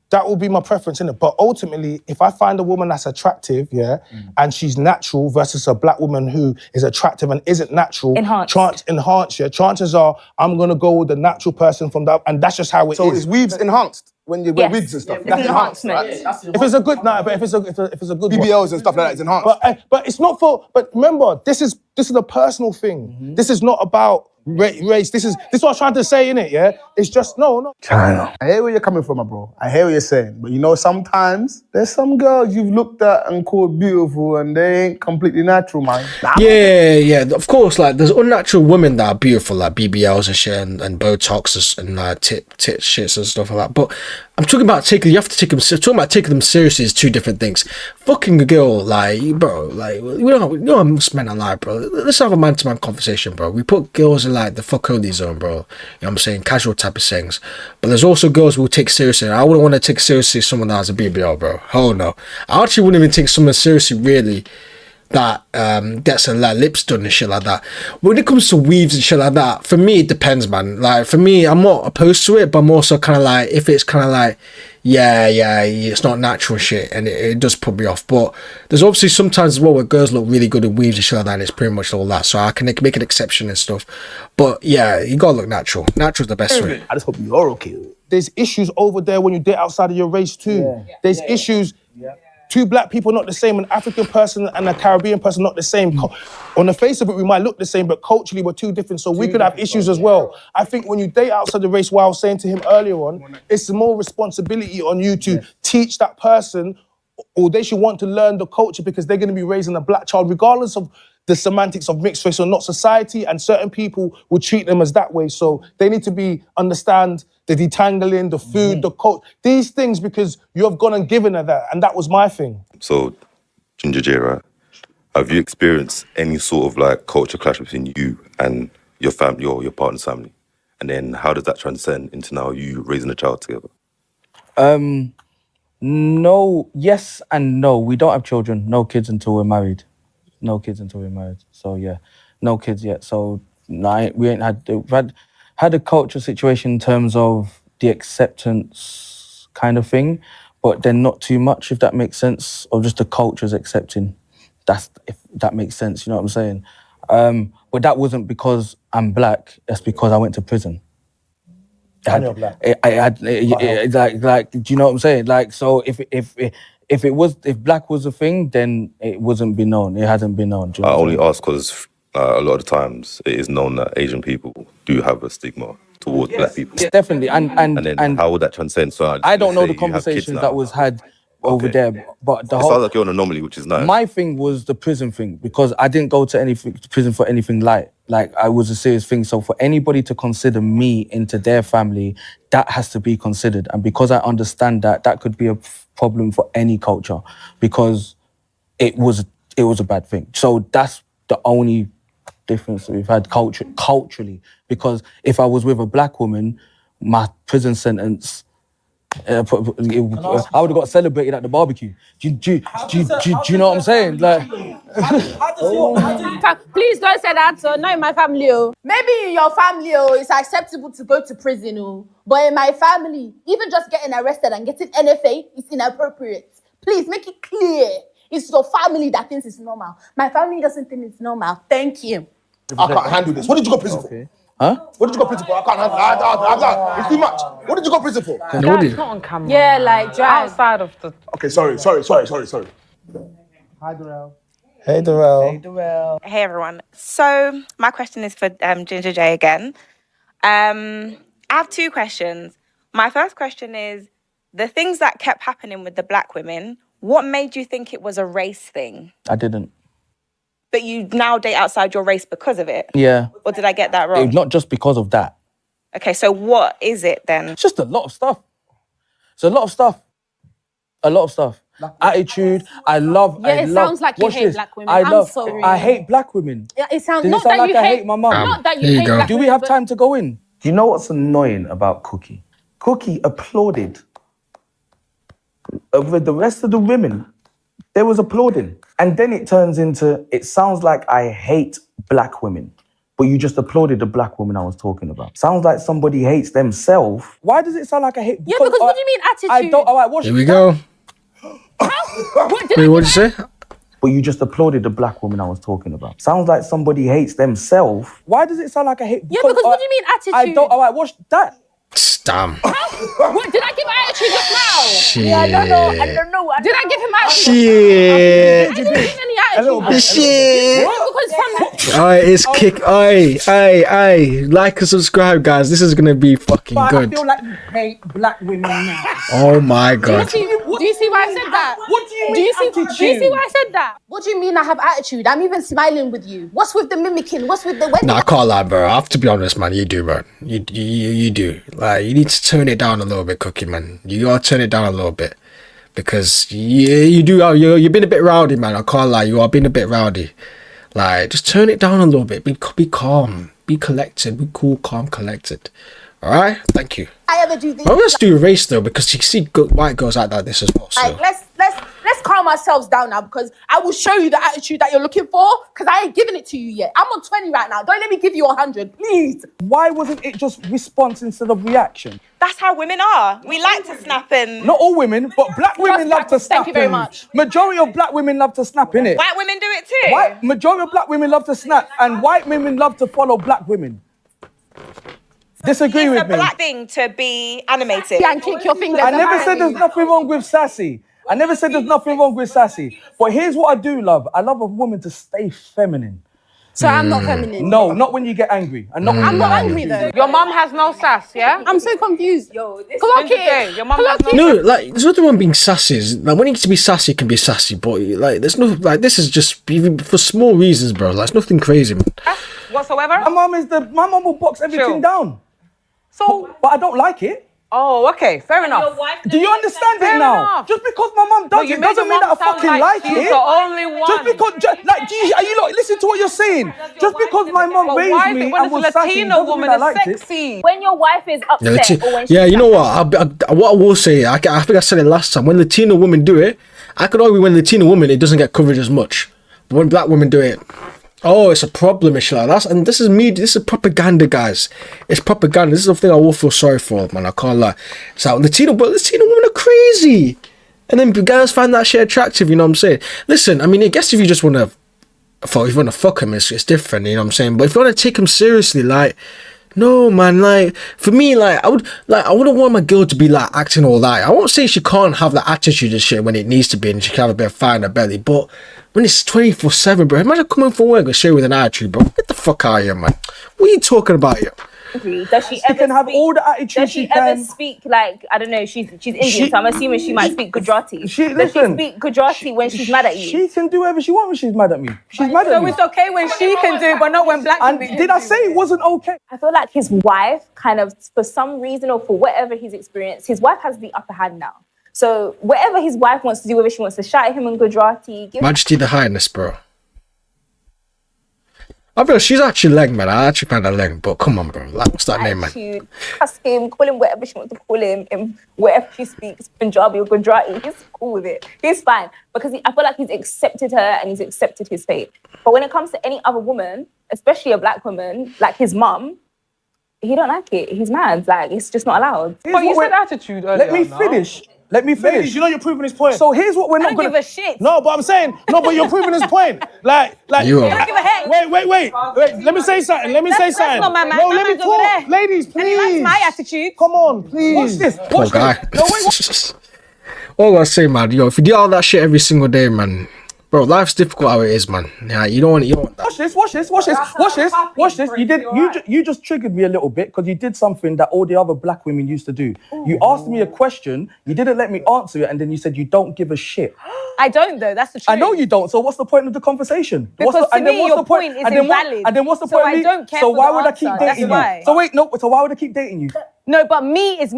That will be my preference, innit? But ultimately, if I find a woman that's attractive, yeah, and she's natural versus a black woman who is attractive and isn't natural, chances are I'm gonna go with the natural person from that, and that's just how it is. So is weaves enhanced when you wear wigs and stuff? That's enhancement. Right? If it's a good night, but if it's a good BBLs and stuff like that, it's enhanced. But it's not for. But remember, this is a personal thing. This is not about race. This is what I was trying to say, innit? Yeah, it's just no. I hear where you're coming from, my bro. I hear what you're saying, but you know, sometimes there's some girls you've looked at and called beautiful, and they ain't completely natural, man. Yeah. Of course, like there's unnatural women that are beautiful, like BBLs and shit, and Botox and tit shits and stuff like that. But I'm talking about you have to take them. Talking about taking them seriously is two different things. Fucking a girl, like bro, like you know, most men are like, bro. Let's have a man-to-man conversation, bro. We put girls in like the fuck only zone, bro. You know what I'm saying? Casual type of things. But there's also girls who will take seriously. I wouldn't want to take seriously someone that has a BBL, bro. Oh no. I actually wouldn't even take someone seriously, really, that gets like lips done and shit like that. When it comes to weaves and shit like that, for me it depends, man. Like for me, I'm not opposed to it, but I'm also kind of like, if it's kind of like, yeah, it's not natural shit, and it does put me off. But there's obviously sometimes as well where girls look really good in weaves and shit like that, and it's pretty much all that. So I can make an exception and stuff. But yeah, you gotta look natural. Natural's the best way. I just hope you're okay. There's issues over there when you date outside of your race too. There's issues. Two black people not the same, an African person and a Caribbean person not the same. On the face of it, we might look the same, but culturally we're too different, so we could have issues as well. I think when you date outside the race, what I was saying to him earlier on, it's more responsibility on you to teach that person, or they should want to learn the culture because they're going to be raising a black child, regardless of the semantics of mixed race or not. Society and certain people will treat them as that way, so they need to understand the detangling, the food, the culture, these things, because you have gone and given her that, and that was my thing. So, Ginger J, right? Have you experienced any sort of like culture clash between you and your family or your partner's family? And then how does that transcend into now you raising a child together? No, yes and no. We don't have children, no kids until we're married. So yeah, no kids yet. So no, we've had a culture situation in terms of the acceptance kind of thing, but then not too much, if that makes sense, or just the culture's accepting. If that makes sense, you know what I'm saying? But that wasn't because I'm black, that's because I went to prison. And you're black. Like, do you know what I'm saying? Like, so if black was a thing, then it wasn't been known. It hasn't been known. I only ask because a lot of times it is known that Asian people do have a stigma towards black people. Yeah, definitely. And then how would that transcend? So I don't know the conversations that was had over there, but it sounds like you're an anomaly, which is nice. My thing was the prison thing, because I didn't go to prison for anything light. Like, I was a serious thing. So for anybody to consider me into their family, that has to be considered. And because I understand that could be a problem for any culture, because it was a bad thing. So that's the only difference that we've had culturally. Because if I was with a black woman, my prison sentence, I would have got celebrated at the barbecue. Do you know what I'm saying? Like, please don't say that. So not in my family. Maybe in your family, it's acceptable to go to prison. But in my family, even just getting arrested and getting NFA is inappropriate. Please make it clear. It's your family that thinks it's normal. My family doesn't think it's normal. Thank you. I can't handle this. What did you go to prison for? Huh? What did you go to prison for? I can't handle that. It's too much. What did you go to prison for? It's not on camera. Yeah, like drive. Outside of the... Okay, sorry. Hi, Darrell. Hey, Darrell. Hey, Darrell. Hey, everyone. So my question is for Ginger J again. I have two questions. My first question is, the things that kept happening with the black women, what made you think it was a race thing? I didn't. But you now date outside your race because of it? Yeah. Or did I get that wrong? Not just because of that. Okay, so what is it then? It's just a lot of stuff. It's a lot of stuff. Attitude. It sounds like you hate black women. I'm sorry. I hate black women. Yeah, it sounds Does not it sound that like you I hate my mum? Not that you hate black Do we women, have but- time to go in? Do you know what's annoying about Cookie? Cookie applauded. Over the rest of the women, they was applauding. And then it turns into, it sounds like I hate black women. But you just applauded the black woman I was talking about. Sounds like somebody hates themselves. Why does it sound like I hate? Yeah, because what do you mean attitude? I don't. All right, watch. Here we go. What Wait, what did you say? But you just applauded the black woman I was talking about. Sounds like somebody hates themselves. Why does it sound like I hate? Yeah, because what do you mean attitude? I don't. All right, watch that. Damn. What did I give attitude just now? Shit. Yeah, I don't know. Did I give him attitude? Shit. I didn't give any attitude. Shit. Because from Alright, it's kick. Aye. Like and subscribe, guys. This is gonna be fucking But good. I feel like you hate black women now. Oh my god. do you see why I said that? What do you mean Do you see why I said that? What do you mean I have attitude? I'm even smiling with you. What's with the mimicking? What's with the No, I can't lie, bro. I have to be honest, man. You do, man. You do. Like, you need to turn it down a little bit, Cookie, man. You gotta turn it down a little bit. Because you do. You've been a bit rowdy, man. I can't lie. You are being a bit rowdy. Like, just turn it down a little bit. Be calm. Be collected. Be cool, calm, collected. All right? Thank you. I ever do things. Well, let's do a race, though, because you see white girls like this as well. So. Like, let's calm ourselves down now, because I will show you the attitude that you're looking for, because I ain't giving it to you yet. I'm on 20 right now. Don't let me give you 100, please. Why wasn't it just response instead of reaction? That's how women are. We like to snap and... Not all women, but black women love to snap. Thank you very much. Majority of black women love to snap, innit? White women do it too. Majority of black women love to snap, and white women love to follow black women. Disagree with me. It's a black thing to be animated. Yeah, and click your fingers. I never said there's nothing wrong with sassy. But here's what I do love. I love a woman to stay feminine. So I'm not feminine. No, not when you get angry. And not when I'm you not get angry though. Your mum has no sass, yeah? I'm so confused. Yo, Come on, kid. Your mum has no. No, like, there's nothing wrong being sassy. Like, when you need to be sassy, you can be sassy. But, like, there's no, like, this is just even for small reasons, bro. Like, it's nothing crazy, man. Whatsoever. My mum will box everything down. So, but I don't like it. Oh, okay, fair enough. Do you understand it now? Just because my mum does it doesn't mean that I fucking like it. She's the only one. Just because, are you like, listen to what you're saying? Just because my mum raised me and was sassy doesn't mean I liked it. When your wife is upset or when she's you know what? What I will say, I think I said it last time. When Latino women do it, I could argue when Latino women, it doesn't get coverage as much. But when black women do it, oh, it's a problem, and shit like that. And this is me. This is propaganda, guys. It's propaganda. This is the thing I will feel sorry for, man. I can't lie. So Latino women are crazy, and then guys find that shit attractive. You know what I'm saying? Listen, I mean, I guess if you just want to, if you want to fuck him, it's different. You know what I'm saying? But if you want to take him seriously, like, no, man. Like, for me, like, I wouldn't want my girl to be like acting all that. I won't say she can't have that attitude and shit when it needs to be, and she can have a bit of fire in her belly, but when it's 24/7, bro, imagine coming from work and showing with an attitude, bro. Get the fuck out of here, man. What are you talking about here? Does she ever can have all the attitude Does she ever speak like, I don't know, she's Indian, so I'm assuming she might speak Gujarati. Does she speak Gujarati when she's mad at you? She can do whatever she wants when she's mad at me. She's mad at me. So it's okay when she can do it, but not when black women can did I say it wasn't okay? I feel like his wife kind of, for some reason or for whatever he's experienced, his wife has the upper hand now. So whatever his wife wants to do, whether she wants to shout at him in Gujarati, Majesty the Highness, bro. I feel she's actually leg, man. I actually found her leg, but come on, bro. Like, what's that name, man? Cuss him, call him whatever she wants to call him, and whatever she speaks, Punjabi or Gujarati, he's cool with it. He's fine because I feel like he's accepted her and he's accepted his fate. But when it comes to any other woman, especially a black woman, like his mum, he don't like it. He's mad. Like, it's just not allowed. But you said attitude earlier. Let me finish. Let me finish. Ladies, you know you're proving his point. So here's what we're not I don't gonna give a shit. No, but I'm saying, no, but you're proving his point. Like, You are. I don't give a heck. wait. Let me say something. That's not my man. No, My let me man's over talk. there. Ladies, And he likes please. my attitude. Come on, please. Watch this. Poor Watch guy. this. No, wait. All I gotta say, man, yo, if you do all that shit every single day, man, bro, life's difficult how it is, man. Yeah, you don't want that. Watch this. You just triggered me a little bit because you did something that all the other black women used to do. You asked me a question, you didn't let me answer it, and then you said you don't give a shit. I don't though, that's the truth. I know you don't, so what's the point of the conversation? Because to me, your point is invalid. And then what's the So point I of me? don't care So for why the would I keep answer, dating that's you? why. So why would I keep dating you? No, but me is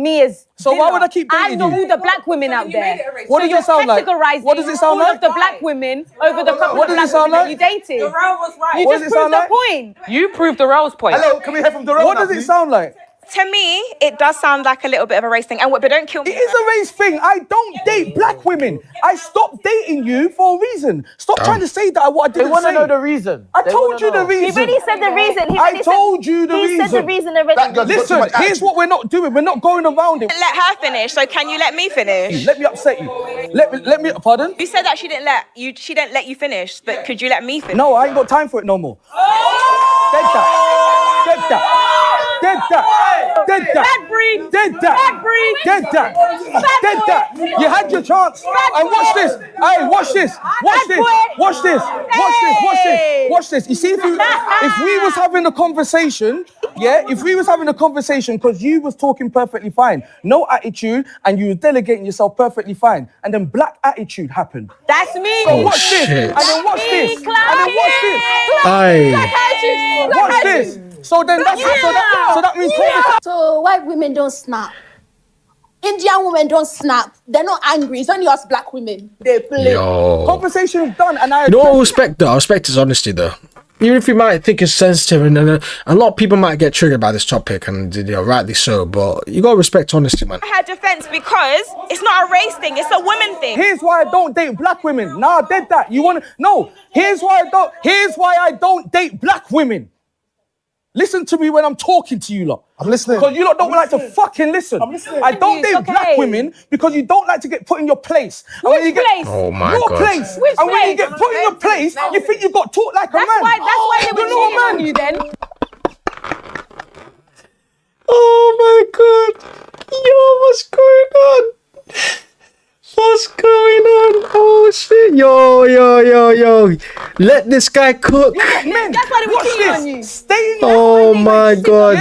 So why would I keep dating I know you? all the black women out there. What does it sound like? Categorizing What does it sound all like? of the black women over the couple What of does it black sound women like? that you dated. was right. You What just does it sound proved the like? point. You proved the Rose point. Hello, can we hear from Dorota? What does it sound like? To me, it does sound like a little bit of a race thing. And but don't kill me. It is a race thing. I don't date black women. I stopped dating you for a reason. Stop trying to say that what I didn't say. They want to know the reason. I told you the reason. He already said the reason. I told you the reason. He said the reason already. Listen, here's what we're not doing. We're not going around it. Let her finish. So can you let me finish? Let me upset you. Let me. Pardon? You said that she didn't let you finish, but could you let me finish? No, I ain't got time for it no more. Dead that. Dead that. Dead that. Dead that. Bad breed. Dead that. Bad breed. Dead that. Dead that. You had your chance. And watch this. Hey, watch this. Watch this. Watch this. Watch this. Watch this. Watch this. You see, if we was having a conversation, if we was having a conversation, because you was talking perfectly fine, no attitude, and you was delegating yourself perfectly fine, and then black attitude happened. That's me. So watch this. And then watch this. And then watch this. Aye. Watch this. So then that's so that means So white women don't snap. Indian women don't snap. They're not angry. It's only us black women. They play. Yo. Conversation is done, and I. You know what I respect though? I respect his honesty though. Even if you might think it's sensitive, and a lot of people might get triggered by this topic, and rightly so. But you gotta respect honesty, man. Her defense because it's not a race thing. It's a women thing. Here's why I don't date black women. Nah, I did that. You wanna? No. Here's why I don't date black women. Listen to me when I'm talking to you lot. I'm listening. Because you lot don't like to fucking listen. I'm listening. I don't date black women because you don't like to get put in your place. And when you get Oh my your God. place. Which and when you place? get put in your place, you think you got taught like a man. That's why they were You're not a cheating on man. you then. Oh my God. Yo, what's going on? What's going on? Oh shit. Yo. Let this guy cook. Men, That's why they were watch cheating on this. you. Stay in your Oh my God.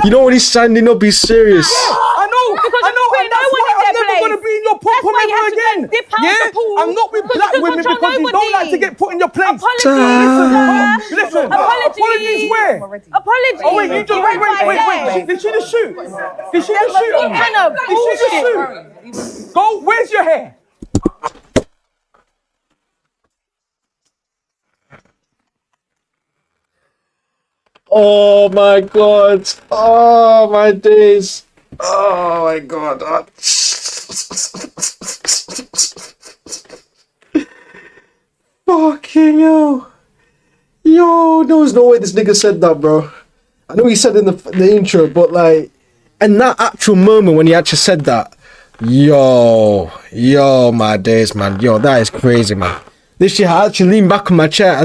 You know when he's standing up, he's serious. I know, Because and no that's one why in I'm their never place. going to be in your That's pom-pom why you ever have to go again. and dip out the pool. I'm not with Because black you can women control because you don't like to nobody. get put in your place. Apologies. Listen. Apologies where? Apologies. Oh wait, you just wait. Did she just shoot? Did she just shoot? What kind of Did she just shoot? Go. Where's your hair? Oh my God. Oh my days. Oh my God. Fucking hell. Yo, there's no way this nigga said that, bro. I know he said in the intro, but like, and that actual moment when he actually said that, yo, my days, man. Yo, that is crazy, man. Literally, I had to lean back on my chair.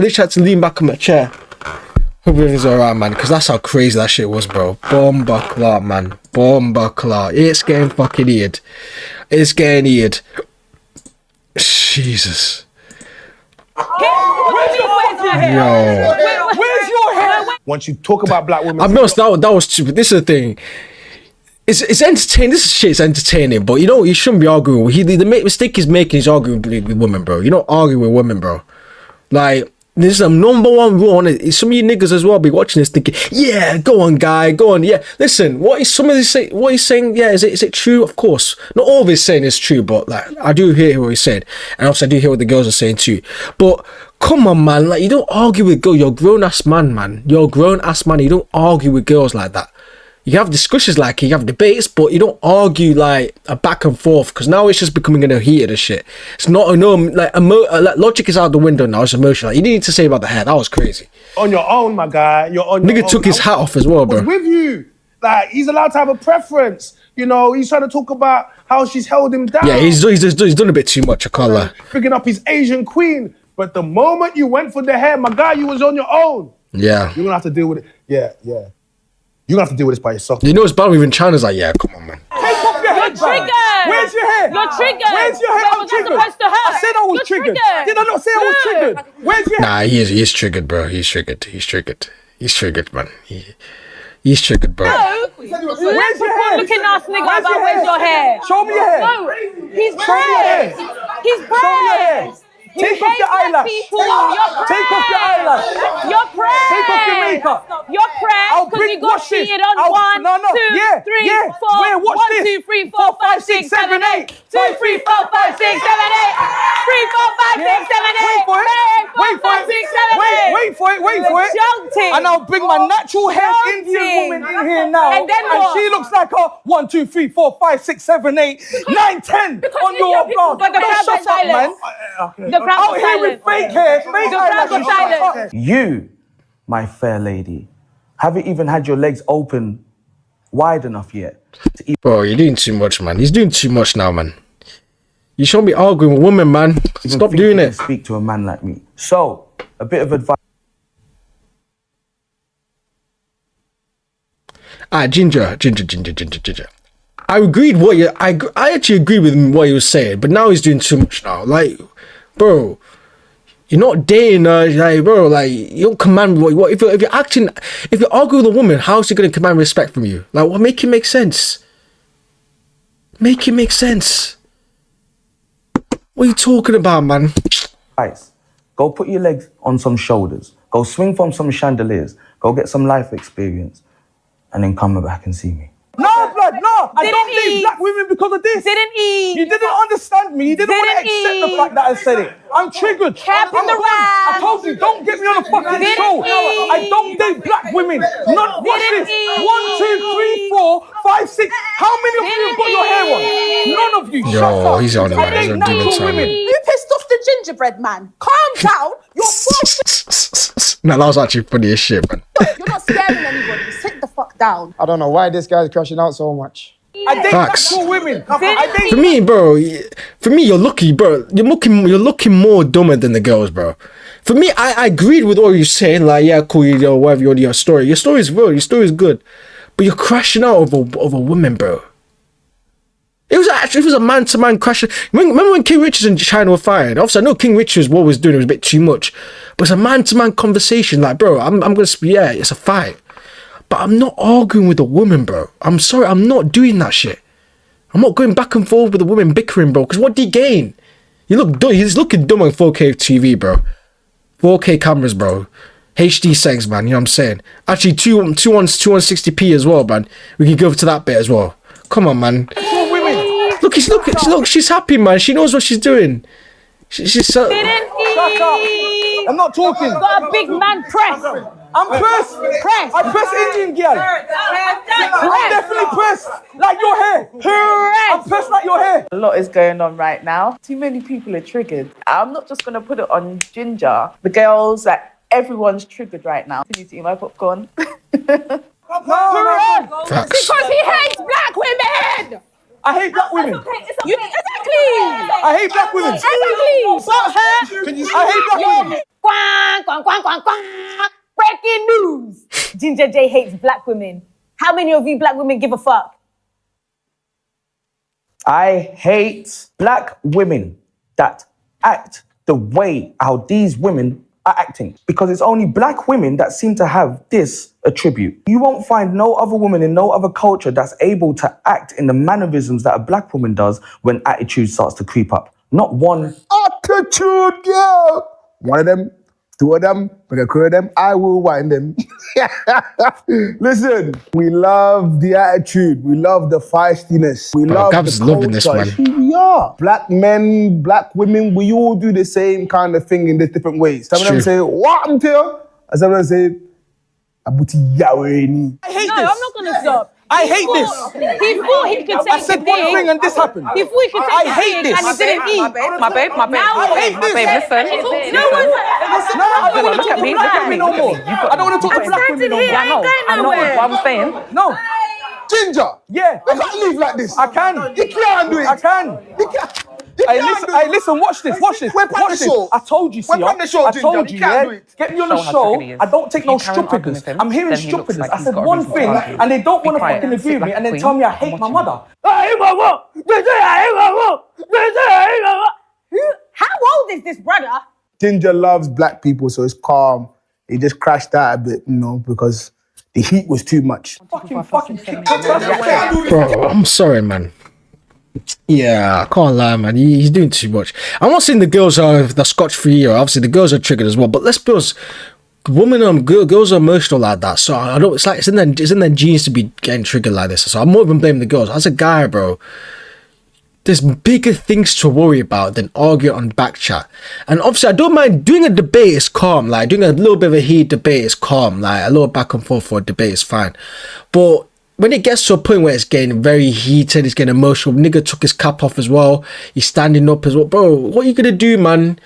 Hope everything's alright, man, because that's how crazy that shit was, bro. Bomba clot, man. Bomba clot. It's getting fucking weird. It's getting weird. Jesus. Where's your hair? Where's your hair? Once you talk about black women, I've noticed that was stupid. This is the thing. It's entertaining. This shit's entertaining, but you shouldn't be arguing. The mistake he's making is arguing with women, bro. You don't argue with women, bro. Like, this is a number one rule on it. Some of you niggas as well be watching this thinking, yeah, go on, guy, go on. Yeah, listen, what he's saying, yeah, is it true? Of course. Not all of his saying is true, but like, I do hear what he's saying. And also I do hear what the girls are saying too. But come on, man, like, you don't argue with girls. You're a grown-ass man, man. You're a grown-ass man. You don't argue with girls like that. You have discussions like it, you have debates, but you don't argue like a back and forth, because now it's just becoming a heated of shit. It's not like logic is out the window now. It's emotional. Like, you didn't need to say about the hair. That was crazy. On your own, my guy. You're on your Nigga own. took his hat off as well, bro. I was with you. Like, he's allowed to have a preference. You know, he's trying to talk about how she's held him down. Yeah, he's done a bit too much. I can't lie. Picking up his Asian queen. But the moment you went for the hair, my guy, you was on your own. Yeah. You're gonna have to deal with it. Yeah. You're gonna have to deal with this by yourself. You know it's bad even China's like, yeah, come on, man. Take off your head, triggered. Where's your hair? You're triggered. Where's your hair? I'm triggered. I said I was triggered. Did I not say I was triggered? Where's your hair? Nah, he's triggered, bro. He's triggered, man. He's triggered, bro. No. Where's your hair? Looking ass nigga about where's your hair? Show me your hair. No, he's Show me your hair. pressed. He's Show me your hair. pressed. Take off your eyelash. Take off your eyelash. You're pressed. Take off your makeup. You're pressed because you got cheated on 1, 2, 3, 4. Where? Watch 1, this. 2, 3, 4, 5, 6, 7, 8. 2, 3, 4, 5, 6, 7, 8. 3, 4, 5, 6, 7, 8. Wait for it. Wait for it. 5, 6, 7, 8. Wait wait for it. And I'll bring my natural hair Indian woman in here now. And then what? she looks like a 1, 2, 3, 4, 5, 6, 7, 8, 9, 10 on your blood. But the crowd was silent. The crowd Out was here with silent. fake hair, fake The crowd was silent. You, my fair lady, haven't even had your legs open wide enough yet. Bro, you're doing too much, man. He's doing too much now, man. You shouldn't be arguing with women, man. Stop doing it. Speak to a man like me. So, a bit of advice. Ginger. I agreed what you. I actually agreed with what he was saying, but now he's doing too much now. Like, bro, you're not dating her. Like, bro, like you don't command what if you're acting. If you're arguing with a woman, how's she gonna command respect from you? Like, what? Make it make sense. Make it make sense. What are you talking about, man? Guys, go put your legs on some shoulders. Go swing from some chandeliers. Go get some life experience. And then come back and see me. No, blood, no. I don't date black women because of this. You didn't understand me. You didn't want to accept the fact that I said it. I'm triggered. Cap in the round. I told you, don't get me on a fucking show. I don't date black women. Not watch this. 1, 2, 3, 4, 5, 6. How many of you have got your hair on? None of you. Yo, Shut up. he's on it, man. I date natural women. You pissed off the gingerbread man. Calm down. You're Nah, that was actually funny as shit, man. You're not scaring anybody. Sit the fuck down. I don't know why this guy's crashing out so much. I date Facts. natural women. For me, bro, you're lucky, bro. You're looking more dumber than the girls, bro. For me, I agreed with what you're saying. Like, yeah, cool, you know, whatever you want, your story. Your story is real. Your story is good, but you're crashing out over women, bro. It was a man-to-man crash. Remember when King Richards and China were fighting? Obviously, I know King Richards, what was doing was a bit too much, but it's a man-to-man conversation. Like, bro, I'm gonna speak. Yeah, it's a fight, but I'm not arguing with a woman, bro. I'm sorry, I'm not doing that shit. I'm not going back and forth with a woman bickering, bro. Because what do you gain? He's looking dumb on 4K TV, bro. 4K cameras, bro. HD settings, man. You know what I'm saying? Actually, 260p as well, man. We can go to that bit as well. Come on, man. Look, she's happy, man. She knows what she's doing. She's so... Shut up. I'm not talking. Got a big man press. I'm pressed. I press Indian girl. I'm definitely pressed. Like your hair. I'm pressed like your hair. A lot is going on right now. Too many people are triggered. I'm not just going to put it on Ginger. The girls, like, everyone's triggered right now. Can you see my popcorn? Because he hates black women. I hate black women. Exactly. I hate black women. Exactly. I hate black women. Quang. Breaking news. Ginger J hates black women. How many of you black women give a fuck? I hate black women that act the way how these women are acting. Because it's only black women that seem to have this attribute. You won't find no other woman in no other culture that's able to act in the mannerisms that a black woman does when attitude starts to creep up. Not one. Attitude, yeah. One of them, two of them, but a crew of them, I will wind them. Listen, we love the attitude. We love the feistiness. We love Gab's the loving this, culture. man. Who we are. Black men, black women, we all do the same kind of thing in different ways. Some of them say, what I'm telling? And some of them say, Abuti Yaweni. I hate this. I'm not gonna stop. I hate this. He thought he could say I said one thing and this happened. He thought he could say I hate this. and he didn't eat. My babe, listen. No, I don't want to talk to black women no more. I don't want to talk to black women no more. I know what I'm saying. No. Ginger. Yeah. You can't live like this. I can. You can't do it. I can. You can't. Listen, watch this. Watch this. I told you, see. I told you, yeah. Get me on the show. I don't take no stupidness. I'm hearing stupidness. I said one thing and they don't want to fucking agree with me and then tell me I hate my mother. How old is this brother? Ginger loves black people, so it's calm. He just crashed out a bit, you know, because the heat was too much. Bro, I'm sorry, man. Yeah, I can't lie, man. He's doing too much. I'm not saying the girls are the scotch-free, or obviously the girls are triggered as well. But let's be honest, girls are emotional like that. So I don't. It's like it's in their genes to be getting triggered like this. So I'm not even blaming the girls. As a guy, bro, there's bigger things to worry about than arguing on back chat. And obviously, I don't mind doing a debate is calm. Like doing a little bit of a heat debate is calm. Like a little back and forth for a debate is fine. But when it gets to a point where it's getting very heated, it's getting emotional. Nigga took his cap off as well. He's standing up as well. Bro, what are you gonna do, man?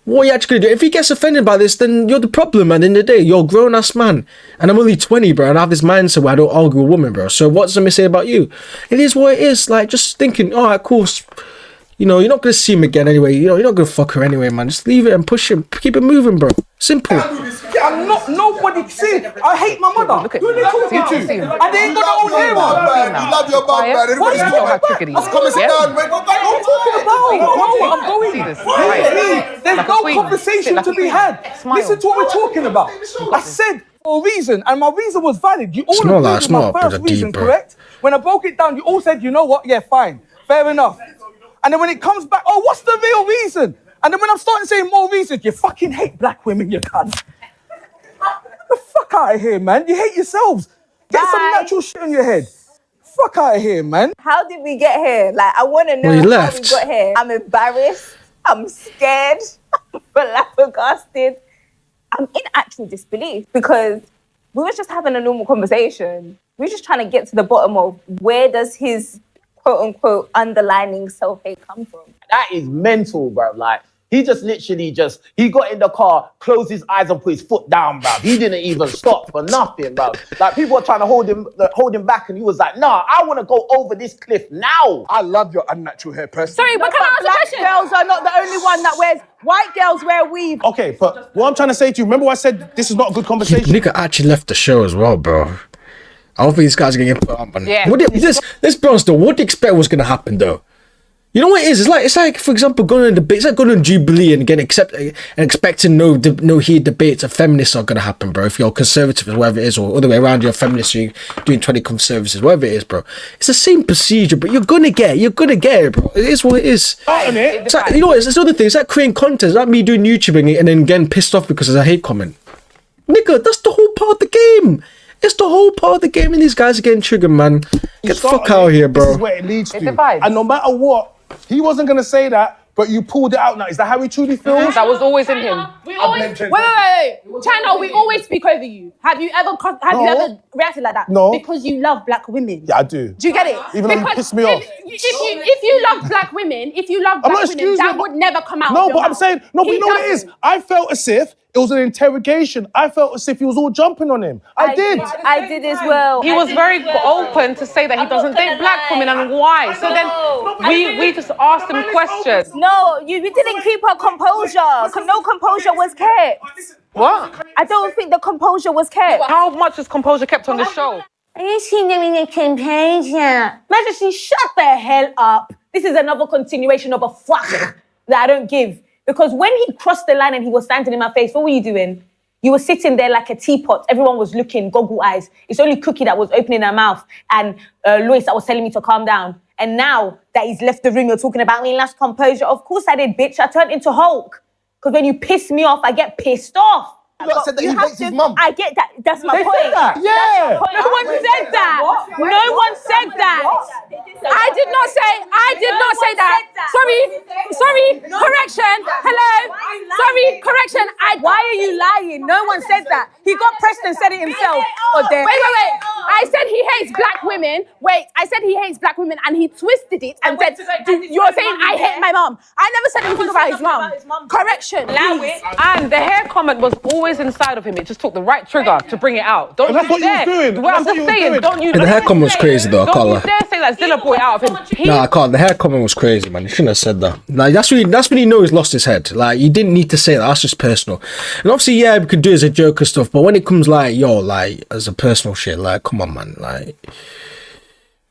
What are you actually gonna do? If he gets offended by this, then you're the problem, man. In the day, you're a grown-ass man. And I'm only 20, bro, and I have this mindset where I don't argue with women, bro. So what does somebody say about you? It is what it is. Like, just thinking, all right, cool. You know, you're not gonna see him again anyway. You know, you're not gonna fuck her anyway, man. Just leave it and push him. Keep it moving, bro. Simple. I'm not, nobody, see, I hate my mother. Look at who are they talking to? And they ain't got their own hair on. You love your mum, man. Everybody's talking about. Come and sit down, man. What are you talking about? I'm going. There's no conversation to be had. Listen to what we're talking about. I said for a reason, and my reason was valid. You all agreed with my first reason, correct? When I broke it down, you all said, you know what? Yeah, fine. Fair enough. And then when it comes back, oh, what's the real reason? And then when I'm starting saying more reasons, you fucking hate black women, you cunt. Get the fuck out of here, man. You hate yourselves. Get some natural shit on your head. Fuck out of here, man. How did we get here? Like, I want to know how we got here. I'm embarrassed. I'm scared. I'm flabbergasted. I'm in actual disbelief because we were just having a normal conversation. We were just trying to get to the bottom of where does his quote-unquote underlining self-hate come from? That is mental, bro. Like, he just literally he got in the car, closed his eyes and put his foot down, bro. He didn't even stop for nothing, bro. Like, people were trying to hold him back and he was like, nah, I want to go over this cliff now. I love your unnatural hair, personally. Sorry, but can I ask a question? Black girls are not the only one that wears, white girls wear weave. Okay, but what I'm trying to say to you, remember what I said, this is not a good conversation? Nigga actually left the show as well, bro. I don't think these guys are gonna get put up, man. Yeah. Let's be honest though, what do you expect was gonna happen though? You know what it is? It's like for example, going on debate. It's like going on Jubilee and getting expecting no heated debates of feminists are gonna happen, bro. If you're conservative or whatever it is, or other way around, you're a feminist, you're doing 20 conservatives, whatever it is, bro. It's the same procedure, but you're gonna get it, bro. It is what it is. It's like, you know what? It's another thing. It's like creating content. It's like me doing YouTubing and then getting pissed off because there's a hate comment. Nigga, that's the whole part of the game. It's the whole part of the game, and these guys are getting triggered, man. Get the fuck out of here, bro. This is where it leads to. And no matter what, he wasn't going to say that, but you pulled it out now. Is that how he truly feels? That was always in him. Wait. China, we always speak over you. Have you ever reacted like that? No. Because you love black women. Yeah, I do. Do you get it? Even though you piss me off. If you love black women, that would never come out. No, but I'm saying, but you know what it is? I felt as if it was an interrogation. I felt as if he was all jumping on him. I did as well. He was very open to say that he doesn't date black women and why. So then we just asked him questions. No, you didn't keep her composure. No composure was kept. What? I don't think the composure was kept. How much is composure kept on the show? Are you seeing them in the composure? Majesty, shut the hell up. This is another continuation of a fuck that I don't give. Because when he crossed the line and he was standing in my face, what were you doing? You were sitting there like a teapot. Everyone was looking, goggle eyes. It's only Cookie that was opening her mouth and Lois that was telling me to calm down. And now that he's left the room, you're talking about me lost composure. Of course I did, bitch. I turned into Hulk. Because when you piss me off, I get pissed off. You said that he hates his mum. I get that. That's my point. Said that. Yeah. No one said that. No one said that. I did not say that. Sorry. Correction. Hello. Sorry. Correction. Why are you lying? No one said that. He got pressed and said it himself. Wait. I said he hates black women. I said he hates black women and he twisted it and said, you're saying I hate my mum. I never said anything about his mum. Correction. Please. And the hair comment was always inside of him. It just took the right trigger to bring it out. Don't that's you what dare. you was doing. Well, I'm just saying, don't you The hair comment was crazy though, I can't Don't you lie. dare say that Zilla brought it out of him. Nah, I can't. The hair comment was crazy, man. You shouldn't have said that. Like that's when you know he's lost his head. Like you didn't need to say that. That's just personal. And obviously, yeah, we could do it as a joke and stuff. But when it comes like, as a personal shit, like, come on, man. Like,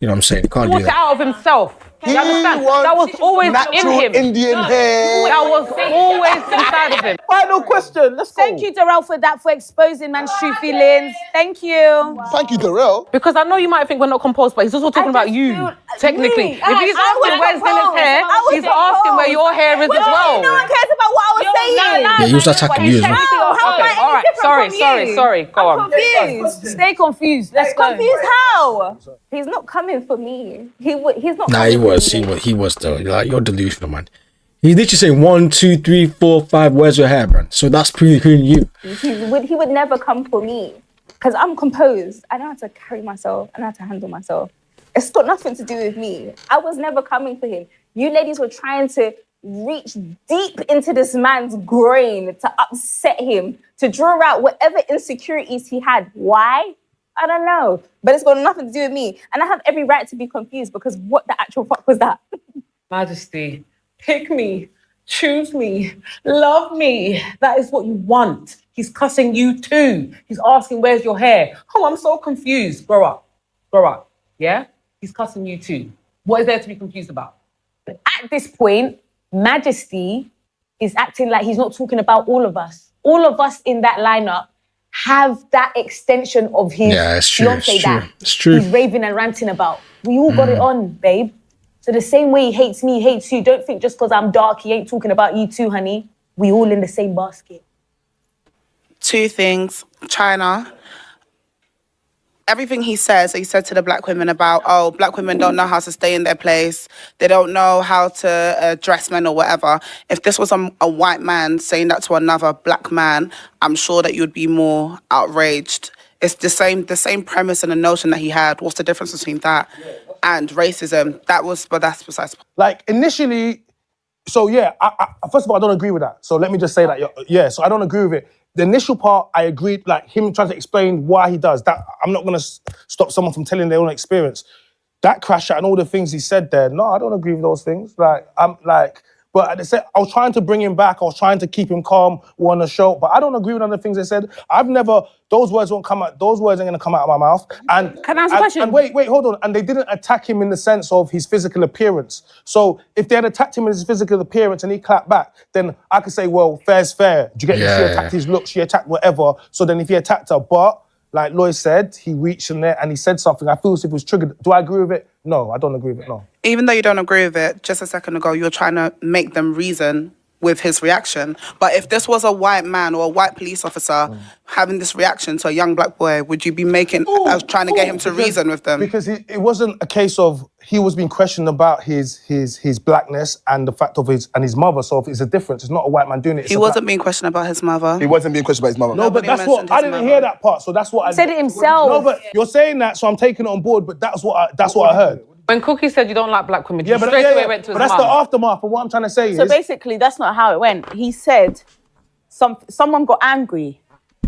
you know what I'm saying? You can't do He brought it that. out of himself. You understand? That was always in him. Indian hair. That was always inside of him. Final question. Let's go. Thank you, Darrell, for exposing man's true feelings. Thank you. Thank you, Darrell. Because I know you might think we're not composed, but he's also talking about you, technically. If he's asking where's Zilla's hair, he's asking where your hair is as well. No one cares about what I was saying. Yeah, he was attacking you as well. How am I any different Sorry. Go on. Confused. Stay confused. Let's go. Confused how? He's not coming for me. He's not. Nah, he was though. Like, you're delusional, man. He's literally saying 1, 2, 3, 4, 5. Where's your hair, man? So that's proving you. He would never come for me because I'm composed. I know how to carry myself. I know how to handle myself. It's got nothing to do with me. I was never coming for him. You ladies were trying to reach deep into this man's brain to upset him, to draw out whatever insecurities he had. Why? I don't know. But it's got nothing to do with me. And I have every right to be confused because what the actual fuck was that? Majesty, pick me, choose me, love me. That is what you want. He's cussing you too. He's asking, where's your hair? Oh, I'm so confused. Grow up. Yeah? He's cussing you too. What is there to be confused about? At this point, Majesty is acting like he's not talking about all of us. All of us in that lineup have that extension of his fiancé that he's raving and ranting about. We all got it on, babe. So the same way he hates me, he hates you. Don't think just because I'm dark, he ain't talking about you too, honey. We all in the same basket. 2 things. China. Everything he said to the black women about, oh, black women don't know how to stay in their place. They don't know how to dress men or whatever. If this was a white man saying that to another black man, I'm sure that you'd be more outraged. It's the same premise and the notion that he had. What's the difference between that and racism? But that's precise. Like, initially, so yeah, I first of all, I don't agree with that. So let me just say that, so I don't agree with it. The initial part, I agreed, like him trying to explain why he does that. I'm not going to stop someone from telling their own experience. That crash out and all the things he said there, no, I don't agree with those things. But at the same, I was trying to bring him back. I was trying to keep him calm on the show, but I don't agree with other things they said. Those words won't come out. Those words ain't gonna come out of my mouth. And can I ask a question? And wait, hold on. And they didn't attack him in the sense of his physical appearance. So if they had attacked him in his physical appearance and he clapped back, then I could say, well, fair's fair. Do you get me? She attacked his look, she attacked whatever. So then if he attacked her, but like Lois said, he reached in there and he said something. I feel as if it was triggered. Do I agree with it? No, I don't agree with it, no. Even though you don't agree with it, just a second ago, you were trying to make them reason with his reaction. But if this was a white man or a white police officer having this reaction to a young black boy, would you be trying to get him to reason with them? Because it wasn't a case of he was being questioned about his blackness and the fact of his mother. So if it's a difference, it's not a white man doing it. He wasn't being questioned about his mother. He wasn't being questioned about his mother. No, but that's what I didn't hear that part. So that's what He said it himself. No, but you're saying that, so I'm taking it on board. But that's what I heard. When Cookie said you don't like black women, you straight away went to his But that's mum. the aftermath of what I'm trying to say is... So basically, that's not how it went. He said, someone got angry,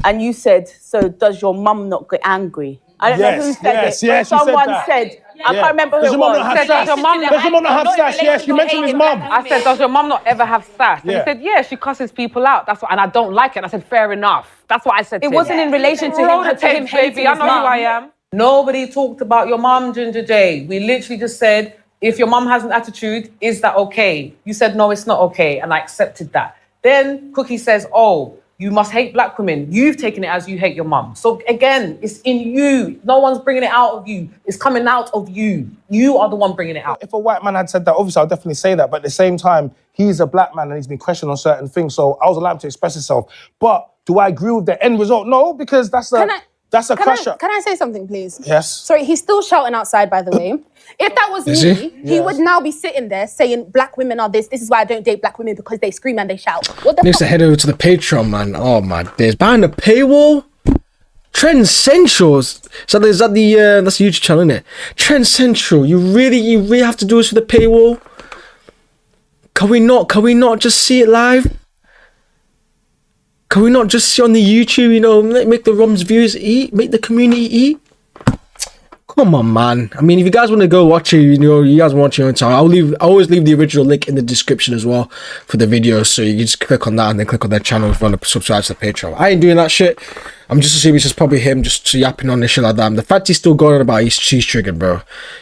and you said, so does your mum not get angry? I don't know who said it, but someone said, I can't remember who it was. Does your mum not have sass? Yeah, she mentioned his mum. I said, does your mum not ever have sass? And he said, yeah, she cusses people out. That's what, and I don't like it. And I said, fair enough. That's what I said to him. It wasn't in relation to Roll him, the tapes, baby. I know who I am. Nobody talked about your mum, Ginger J. We literally just said, if your mum has an attitude, is that okay? You said, no, it's not okay. And I accepted that. Then Cookie says, oh, you must hate black women. You've taken it as you hate your mum. So again, it's in you. No one's bringing it out of you. It's coming out of you. You are the one bringing it out. If a white man had said that, obviously I'll definitely say that. But at the same time, he's a black man and he's been questioned on certain things. So I was allowed him to express himself. But do I agree with the end result? No, because that's a crash out. Can I say something, please? Yes. Sorry, he's still shouting outside, by the way. If that was me, he would now be sitting there saying, black women are this is why I don't date black women, because they scream and they shout. What the Needs to head over to the Patreon, man. Oh my days. Behind the paywall? Trend Centrals. So is that that's the YouTube channel, isn't it? Trend Central. You really have to do this for the paywall? Can we not just see it live? Can we not just see on the YouTube, make the Romz viewers eat, make the community eat? Come on, man. I mean, if you guys want to go watch it, you guys watch your own time. I always leave the original link in the description as well for the video, so you can just click on that and then click on their channel if you want to subscribe to the Patreon. I ain't doing that shit. I'm just assuming it's just probably him just yapping on this shit like that. And the fact he's still going on about he's triggered, bro.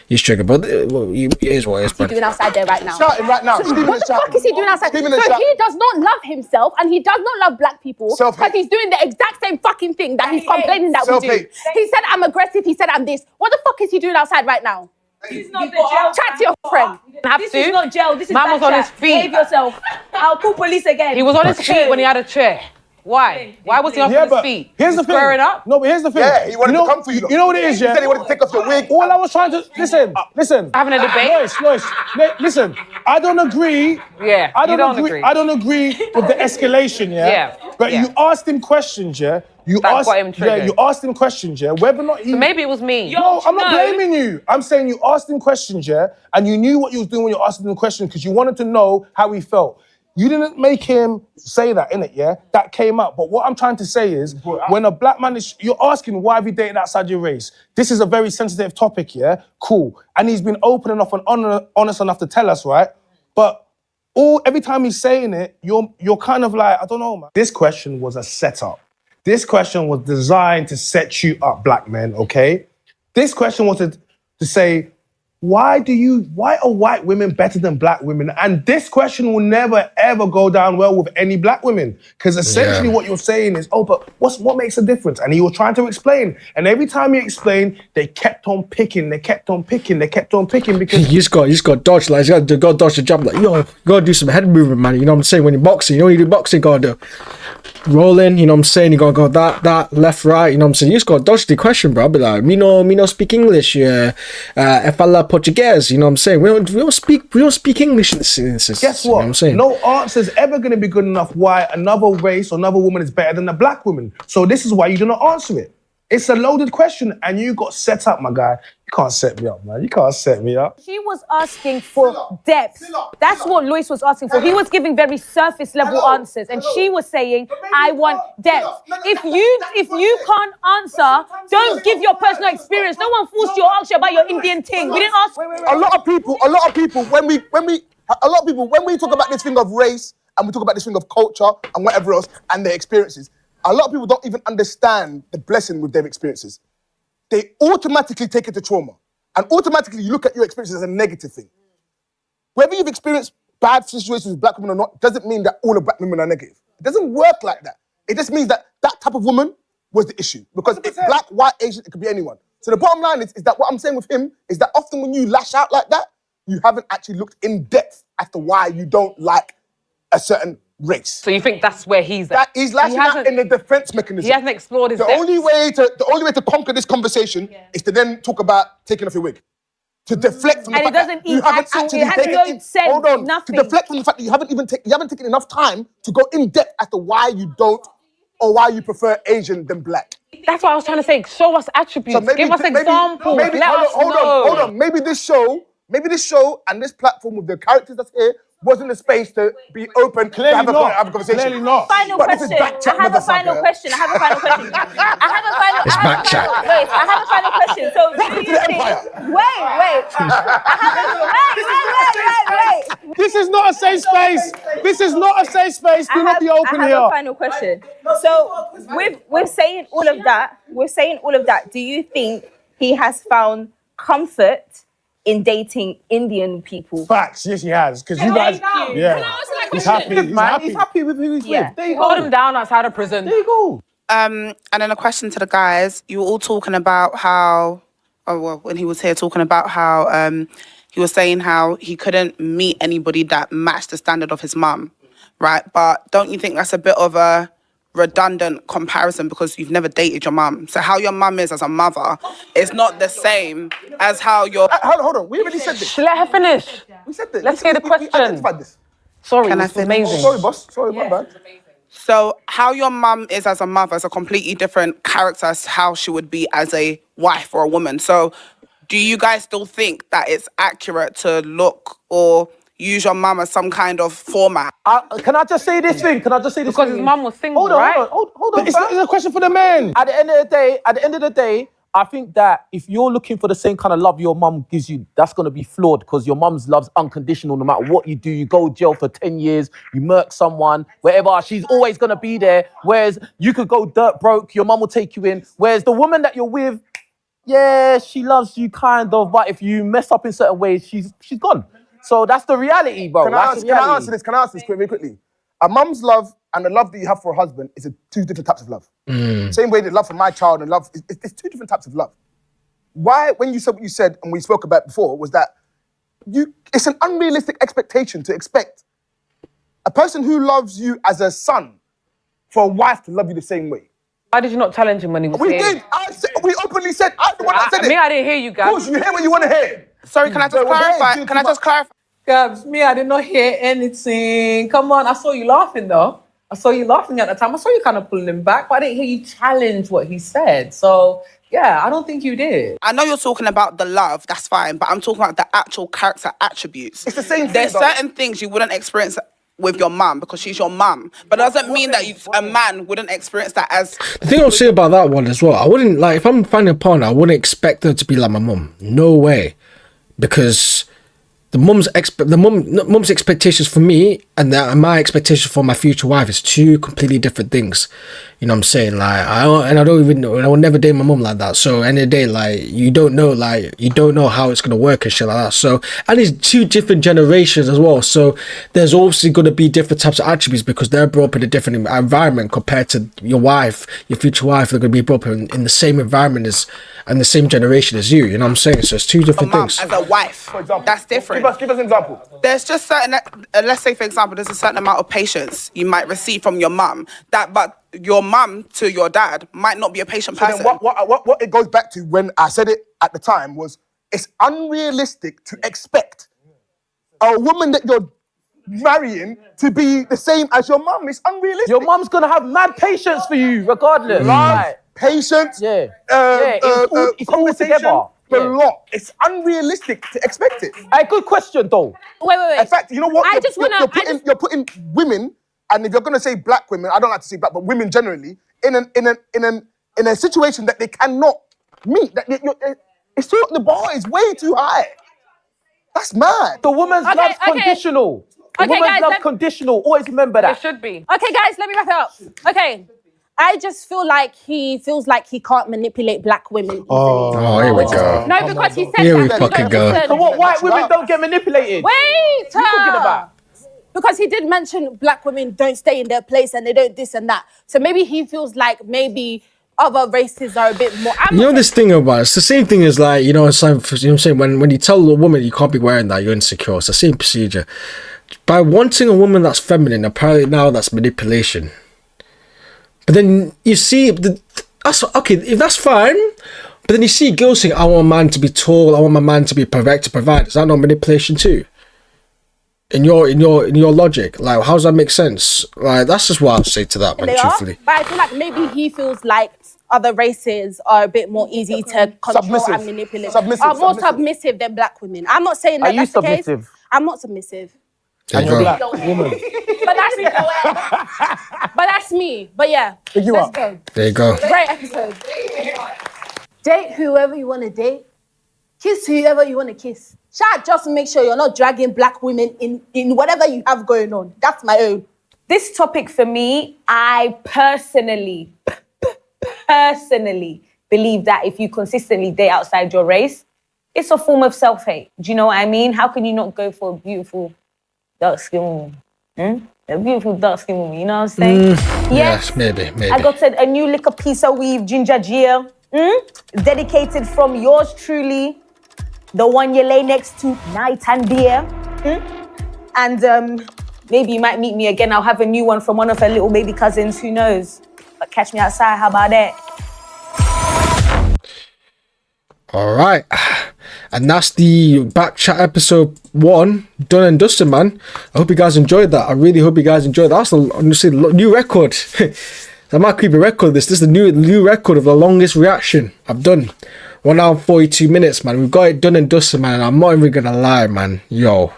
He's triggered, but it is what it is, bro. What's he doing outside there right now? Shouting right now. What the fuck is he doing outside? So he does not love himself and he does not love black people because he's doing the exact same fucking thing that he's complaining that we do. He said I'm aggressive, he said I'm this. What the fuck is he doing outside right now? This is not the jail. Chat to your friend. This is not jail. This is Man was on his feet. Behave yourself. I'll call police again. He was on his feet when he had a chair. Why? Why was he off Yeah, his but feet? here's the thing. Squaring up? No, but here's the thing. Yeah, he wanted you know, to come for you. You know what it is, He yeah? said he wanted to take off your wig. All I was trying to... Listen. Having a debate? Lois, listen. I don't agree. Yeah, I you don't agree. I don't agree with the escalation, yeah? Yeah, But yeah. you asked him questions, yeah? That got him triggered. you asked him questions, yeah? Whether or not he... So maybe it was me. No, I'm not blaming you. I'm saying you asked him questions, yeah? And you knew what you was doing when you asked him the question because you wanted to know how he felt. You didn't make him say that, innit, yeah? That came out. But what I'm trying to say is, when a black man is... You're asking, why have you dated outside your race? This is a very sensitive topic, yeah? Cool. And he's been open enough and honest enough to tell us, right? But every time he's saying it, you're kind of like, I don't know, man. This question was a setup. This question was designed to set you up, black men, okay? This question was to say, why are white women better than black women? And this question will never, ever go down well with any black women. Because essentially what you're saying is, but what makes a difference? And he was trying to explain. And every time he explained, they kept on picking because... You just got dodge, like, you got to dodge the jump, like, yo, you got to do some head movement, man. You know what I'm saying? When you're boxing, you do boxing, you got to do rolling, you know what I'm saying? You got to go that, left, right, you know what I'm saying? You just got to dodge the question, bro. Be like, me no speak English, yeah. Fala Portuguese, you know what I'm saying? We don't speak English in this instance. Guess what? You know what I'm saying? No answer is ever going to be good enough why another race or another woman is better than a black woman. So this is why you do not answer it. It's a loaded question and you got set up, my guy. You can't set me up, man. You can't set me up. She was asking for depth. That's what Lois was asking for. He was giving very surface level answers, and she was saying, "I want depth." If you can't answer, don't give your personal experience. No one forced you to ask you about your Indian thing. We didn't ask. A lot of people, when we talk about this thing of race and we talk about this thing of culture and whatever else and their experiences, a lot of people don't even understand the blessing with their experiences. They automatically take it to trauma. And automatically you look at your experiences as a negative thing. Whether you've experienced bad situations with black women or not, doesn't mean that all of black women are negative. It doesn't work like that. It just means that that type of woman was the issue. Because it's black, white, Asian, it could be anyone. So the bottom line is that what I'm saying with him is that often when you lash out like that, you haven't actually looked in depth as to why you don't like a certain race. So you think that's where he's at? That he's lashing out in the defense mechanism. He hasn't explored his The only way to conquer this conversation is to then talk about taking off your wig. To deflect from the And fact it doesn't that you eat haven't actual- actually it has taken no sense, hold on. nothing. To deflect from the fact that you haven't taken enough time to go in depth as to why you don't or why you prefer Asian than black. That's what I was trying to say. Show us attributes. Give us examples. Let us know. Hold on. Maybe this show and this platform with the characters that's here wasn't a space to be open to have a conversation. Clearly not. Final But this is question. back chat, I have a motherfucker. final question. I have a final question. It's back chat. Wait, I have a final question. So do you think... Wait. Wait. This is not a safe space. This is not a safe space. Do not be open I here. have a final question. So we're saying all of that. Do you think he has found comfort in dating Indian people? Facts. Yes, he has. Because you guys... Yeah. He's happy. He's happy with who he's with. There you Hold go. him down outside of prison. There you go. And then a question to the guys. You were all talking about how, when he was here talking about how he was saying how he couldn't meet anybody that matched the standard of his mum, right? But don't you think that's a bit of a redundant comparison because you've never dated your mum? So how your mum is as a mother is not the same as how your... Hold on. We already said this. Let her finish. We said this. Let's hear the question. We identified this. Sorry, Can I it's finish? amazing. Sorry, boss. Sorry, my bad. So how your mum is as a mother is a completely different character as how she would be as a wife or a woman. So do you guys still think that it's accurate to look or use your mum as some kind of format? Can I just say this thing? Because his mum was single, hold on, right? Hold on. But it's a question for the men. At the end of the day, I think that if you're looking for the same kind of love your mum gives you, that's going to be flawed because your mum's love's unconditional no matter what you do. You go to jail for 10 years, you murk someone, wherever, she's always going to be there. Whereas you could go dirt broke, your mum will take you in. Whereas the woman that you're with, yeah, she loves you kind of, but if you mess up in certain ways, she's gone. So that's the reality, bro. Can I answer this quickly? A mum's love and the love that you have for a husband is two different types of love. Same way that love for my child and love, it's two different types of love. Why, when you said what you said and we spoke about before, was that it's an unrealistic expectation to expect a person who loves you as a son for a wife to love you the same way. Why did you not challenge him when he was We saying? did. We openly said, I'm the one that said it. I didn't hear you, guys. Of course, you hear what you want to hear. Sorry, can I just clarify? Can I just clarify? Gabs, me, I did not hear anything. Come on, I saw you laughing though. I saw you laughing at the time. I saw you kind of pulling him back, but I didn't hear you challenge what he said. So, yeah, I don't think you did. I know you're talking about the love, that's fine, but I'm talking about the actual character attributes. It's the same thing. There's certain things you wouldn't experience with your mum because she's your mum, but it doesn't mean that a man wouldn't experience that as... The thing I'll say about that one as well, I wouldn't, like, if I'm finding a partner, I wouldn't expect her to be like my mum. No way. Because the mum's expectations for me and my expectations for my future wife is two completely different things. You know what I'm saying? Like, I don't even know, and I would never date my mum like that. So end of the day, like, you don't know how it's gonna work and shit like that. So, and it's two different generations as well. So there's obviously gonna be different types of attributes because they're brought up in a different environment compared to your wife, your future wife. They're gonna be brought up in the same environment as and the same generation as you. You know what I'm saying? So it's two different things. As a wife, for example, that's different. Give us an example. There's just certain, let's say for example, there's a certain amount of patience you might receive from your mum, but your mum to your dad might not be a patient person. Then what it goes back to when I said it at the time was, it's unrealistic to expect a woman that you're marrying to be the same as your mum. It's unrealistic. Your mum's gonna have mad patience for you, regardless. Love, patience, it's all together. The lot. It's unrealistic to expect it. A good question, though. Wait. In fact, you know what? You're putting women, and if you're gonna say black women, I don't like to say black, but women generally, in a situation that they cannot meet. That it's too, the bar is way too high. That's mad. The woman's love's conditional. The woman's love's conditional. Always remember that. It should be. Okay, guys, let me wrap it up. Okay. I just feel like he feels like he can't manipulate black women. Oh, here we go. No, because he said Here we that. fucking go. So what? White women don't get manipulated. Wait! What are you talking about? Because he did mention black women don't stay in their place and they don't this and that. So maybe he feels like maybe other races are a bit more... You know this thing about it's the same thing as like, you know what I'm saying? When you tell a woman you can't be wearing that, you're insecure. It's the same procedure. By wanting a woman that's feminine, apparently now that's manipulation. But then you see, that's okay, if that's fine, but then you see girls saying, I want a man to be tall, I want my man to be perfect to provide. Is that not manipulation too? In your logic, like, how does that make sense? Like, that's just what I'll say to that, man, truthfully. But I feel like maybe he feels like other races are a bit more easy to control and manipulate. Are more submissive than black women. I'm not saying that that's the case. I'm not submissive. And you're black woman. But that's me. But yeah, let's go. There you go. Great episode. Date whoever you want to date. Kiss whoever you want to kiss. Just make sure you're not dragging black women in whatever you have going on. That's my own. This topic for me, I personally believe that if you consistently date outside your race, it's a form of self-hate. Do you know what I mean? How can you not go for a beautiful dark-skinned woman? A beautiful dark-skinned woman, you know what I'm saying? Yes, maybe. I got a new little piece of weave, ginger gel, dedicated from yours truly, the one you lay next to night and day. And maybe you might meet me again. I'll have a new one from one of her little baby cousins, who knows? But catch me outside, how about that? All right. And that's the BKCHAT episode 1 done and dusted, man. I hope you guys enjoyed that. I really hope you guys enjoyed that. That's honestly a new record. I might keep a record. This is the new record of the longest reaction I've done. 1 hour 42 minutes, man. We've got it done and dusted, man. I'm not even gonna lie, man. Yo.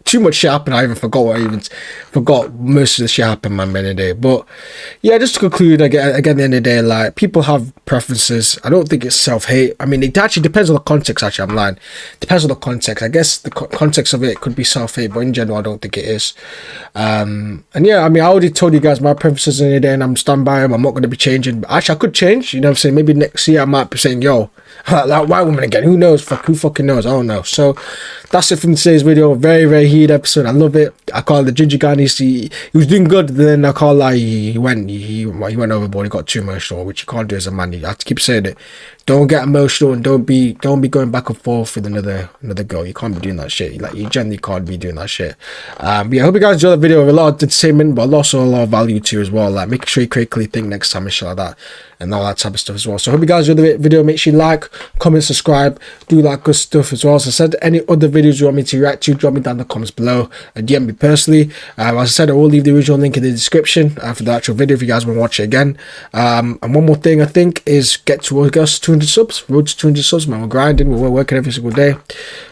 Too much shit happened. I even forgot most of the shit happened, man, in the day. But yeah, just to conclude, again, at the end of the day, like, people have preferences. I don't think it's self-hate. I mean, it actually depends on the context. Actually, I'm lying. Depends on the context. I guess the context of it could be self-hate, but in general, I don't think it is. And yeah, I mean, I already told you guys my preferences in the day, and I'm stand by them. I'm not going to be changing. But actually, I could change. You know what I'm saying? Maybe next year I might be saying, yo, like white woman again. Who knows? Who fucking knows? I don't know. So that's it from today's video. Very, very heated episode. I love it. I call the ginger guy. He was doing good. Then I call like he went overboard. He got too emotional, which you can't do as a man. You have to keep saying it. don't get emotional and don't be going back and forth with another girl. You can't be doing that shit. Like, you generally can't be doing that shit. But yeah, I hope you guys enjoyed the video with a lot of entertainment, but also a lot of value too as well. Like, make sure you critically think next time and shit like that, and all that type of stuff as well. So I hope you guys enjoyed the video. Make sure you like, comment, subscribe, do that good stuff as well. As I said, any other videos you want me to react to, drop me down in the comments below and DM me personally. As I said, I will leave the original link in the description for the actual video if you guys want to watch it again. And one more thing I think is get towards us 200 subs. Road to 200 subs, man. We're grinding, we're working every single day.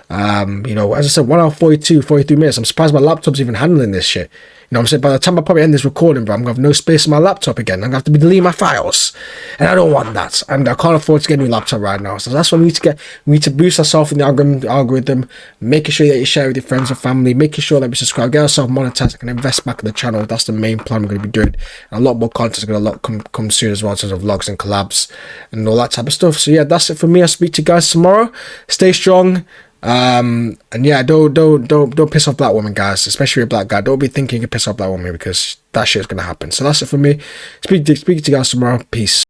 You know, as I said, 1 hour 43 minutes. I'm surprised my laptop's even handling this shit. You know what I'm saying? By the time I probably end this recording, bro, I'm gonna have no space on my laptop again. I'm gonna have to be deleting my files, and I don't want that. And I can't afford to get a new laptop right now. So that's what we need to get. We need to boost ourselves in the algorithm, making sure that you share with your friends and family, making sure that we subscribe, get ourselves monetized, and invest back in the channel. That's the main plan we're gonna be doing. And a lot more content is gonna come soon as well, in terms of vlogs and collabs and all that type of stuff. So yeah, that's it for me. I'll speak to you guys tomorrow. Stay strong. And yeah, don't piss off black women, guys, especially a black guy. Don't be thinking you can piss off black women, because that shit's gonna happen. So that's it for me. Speak to you guys tomorrow. Peace.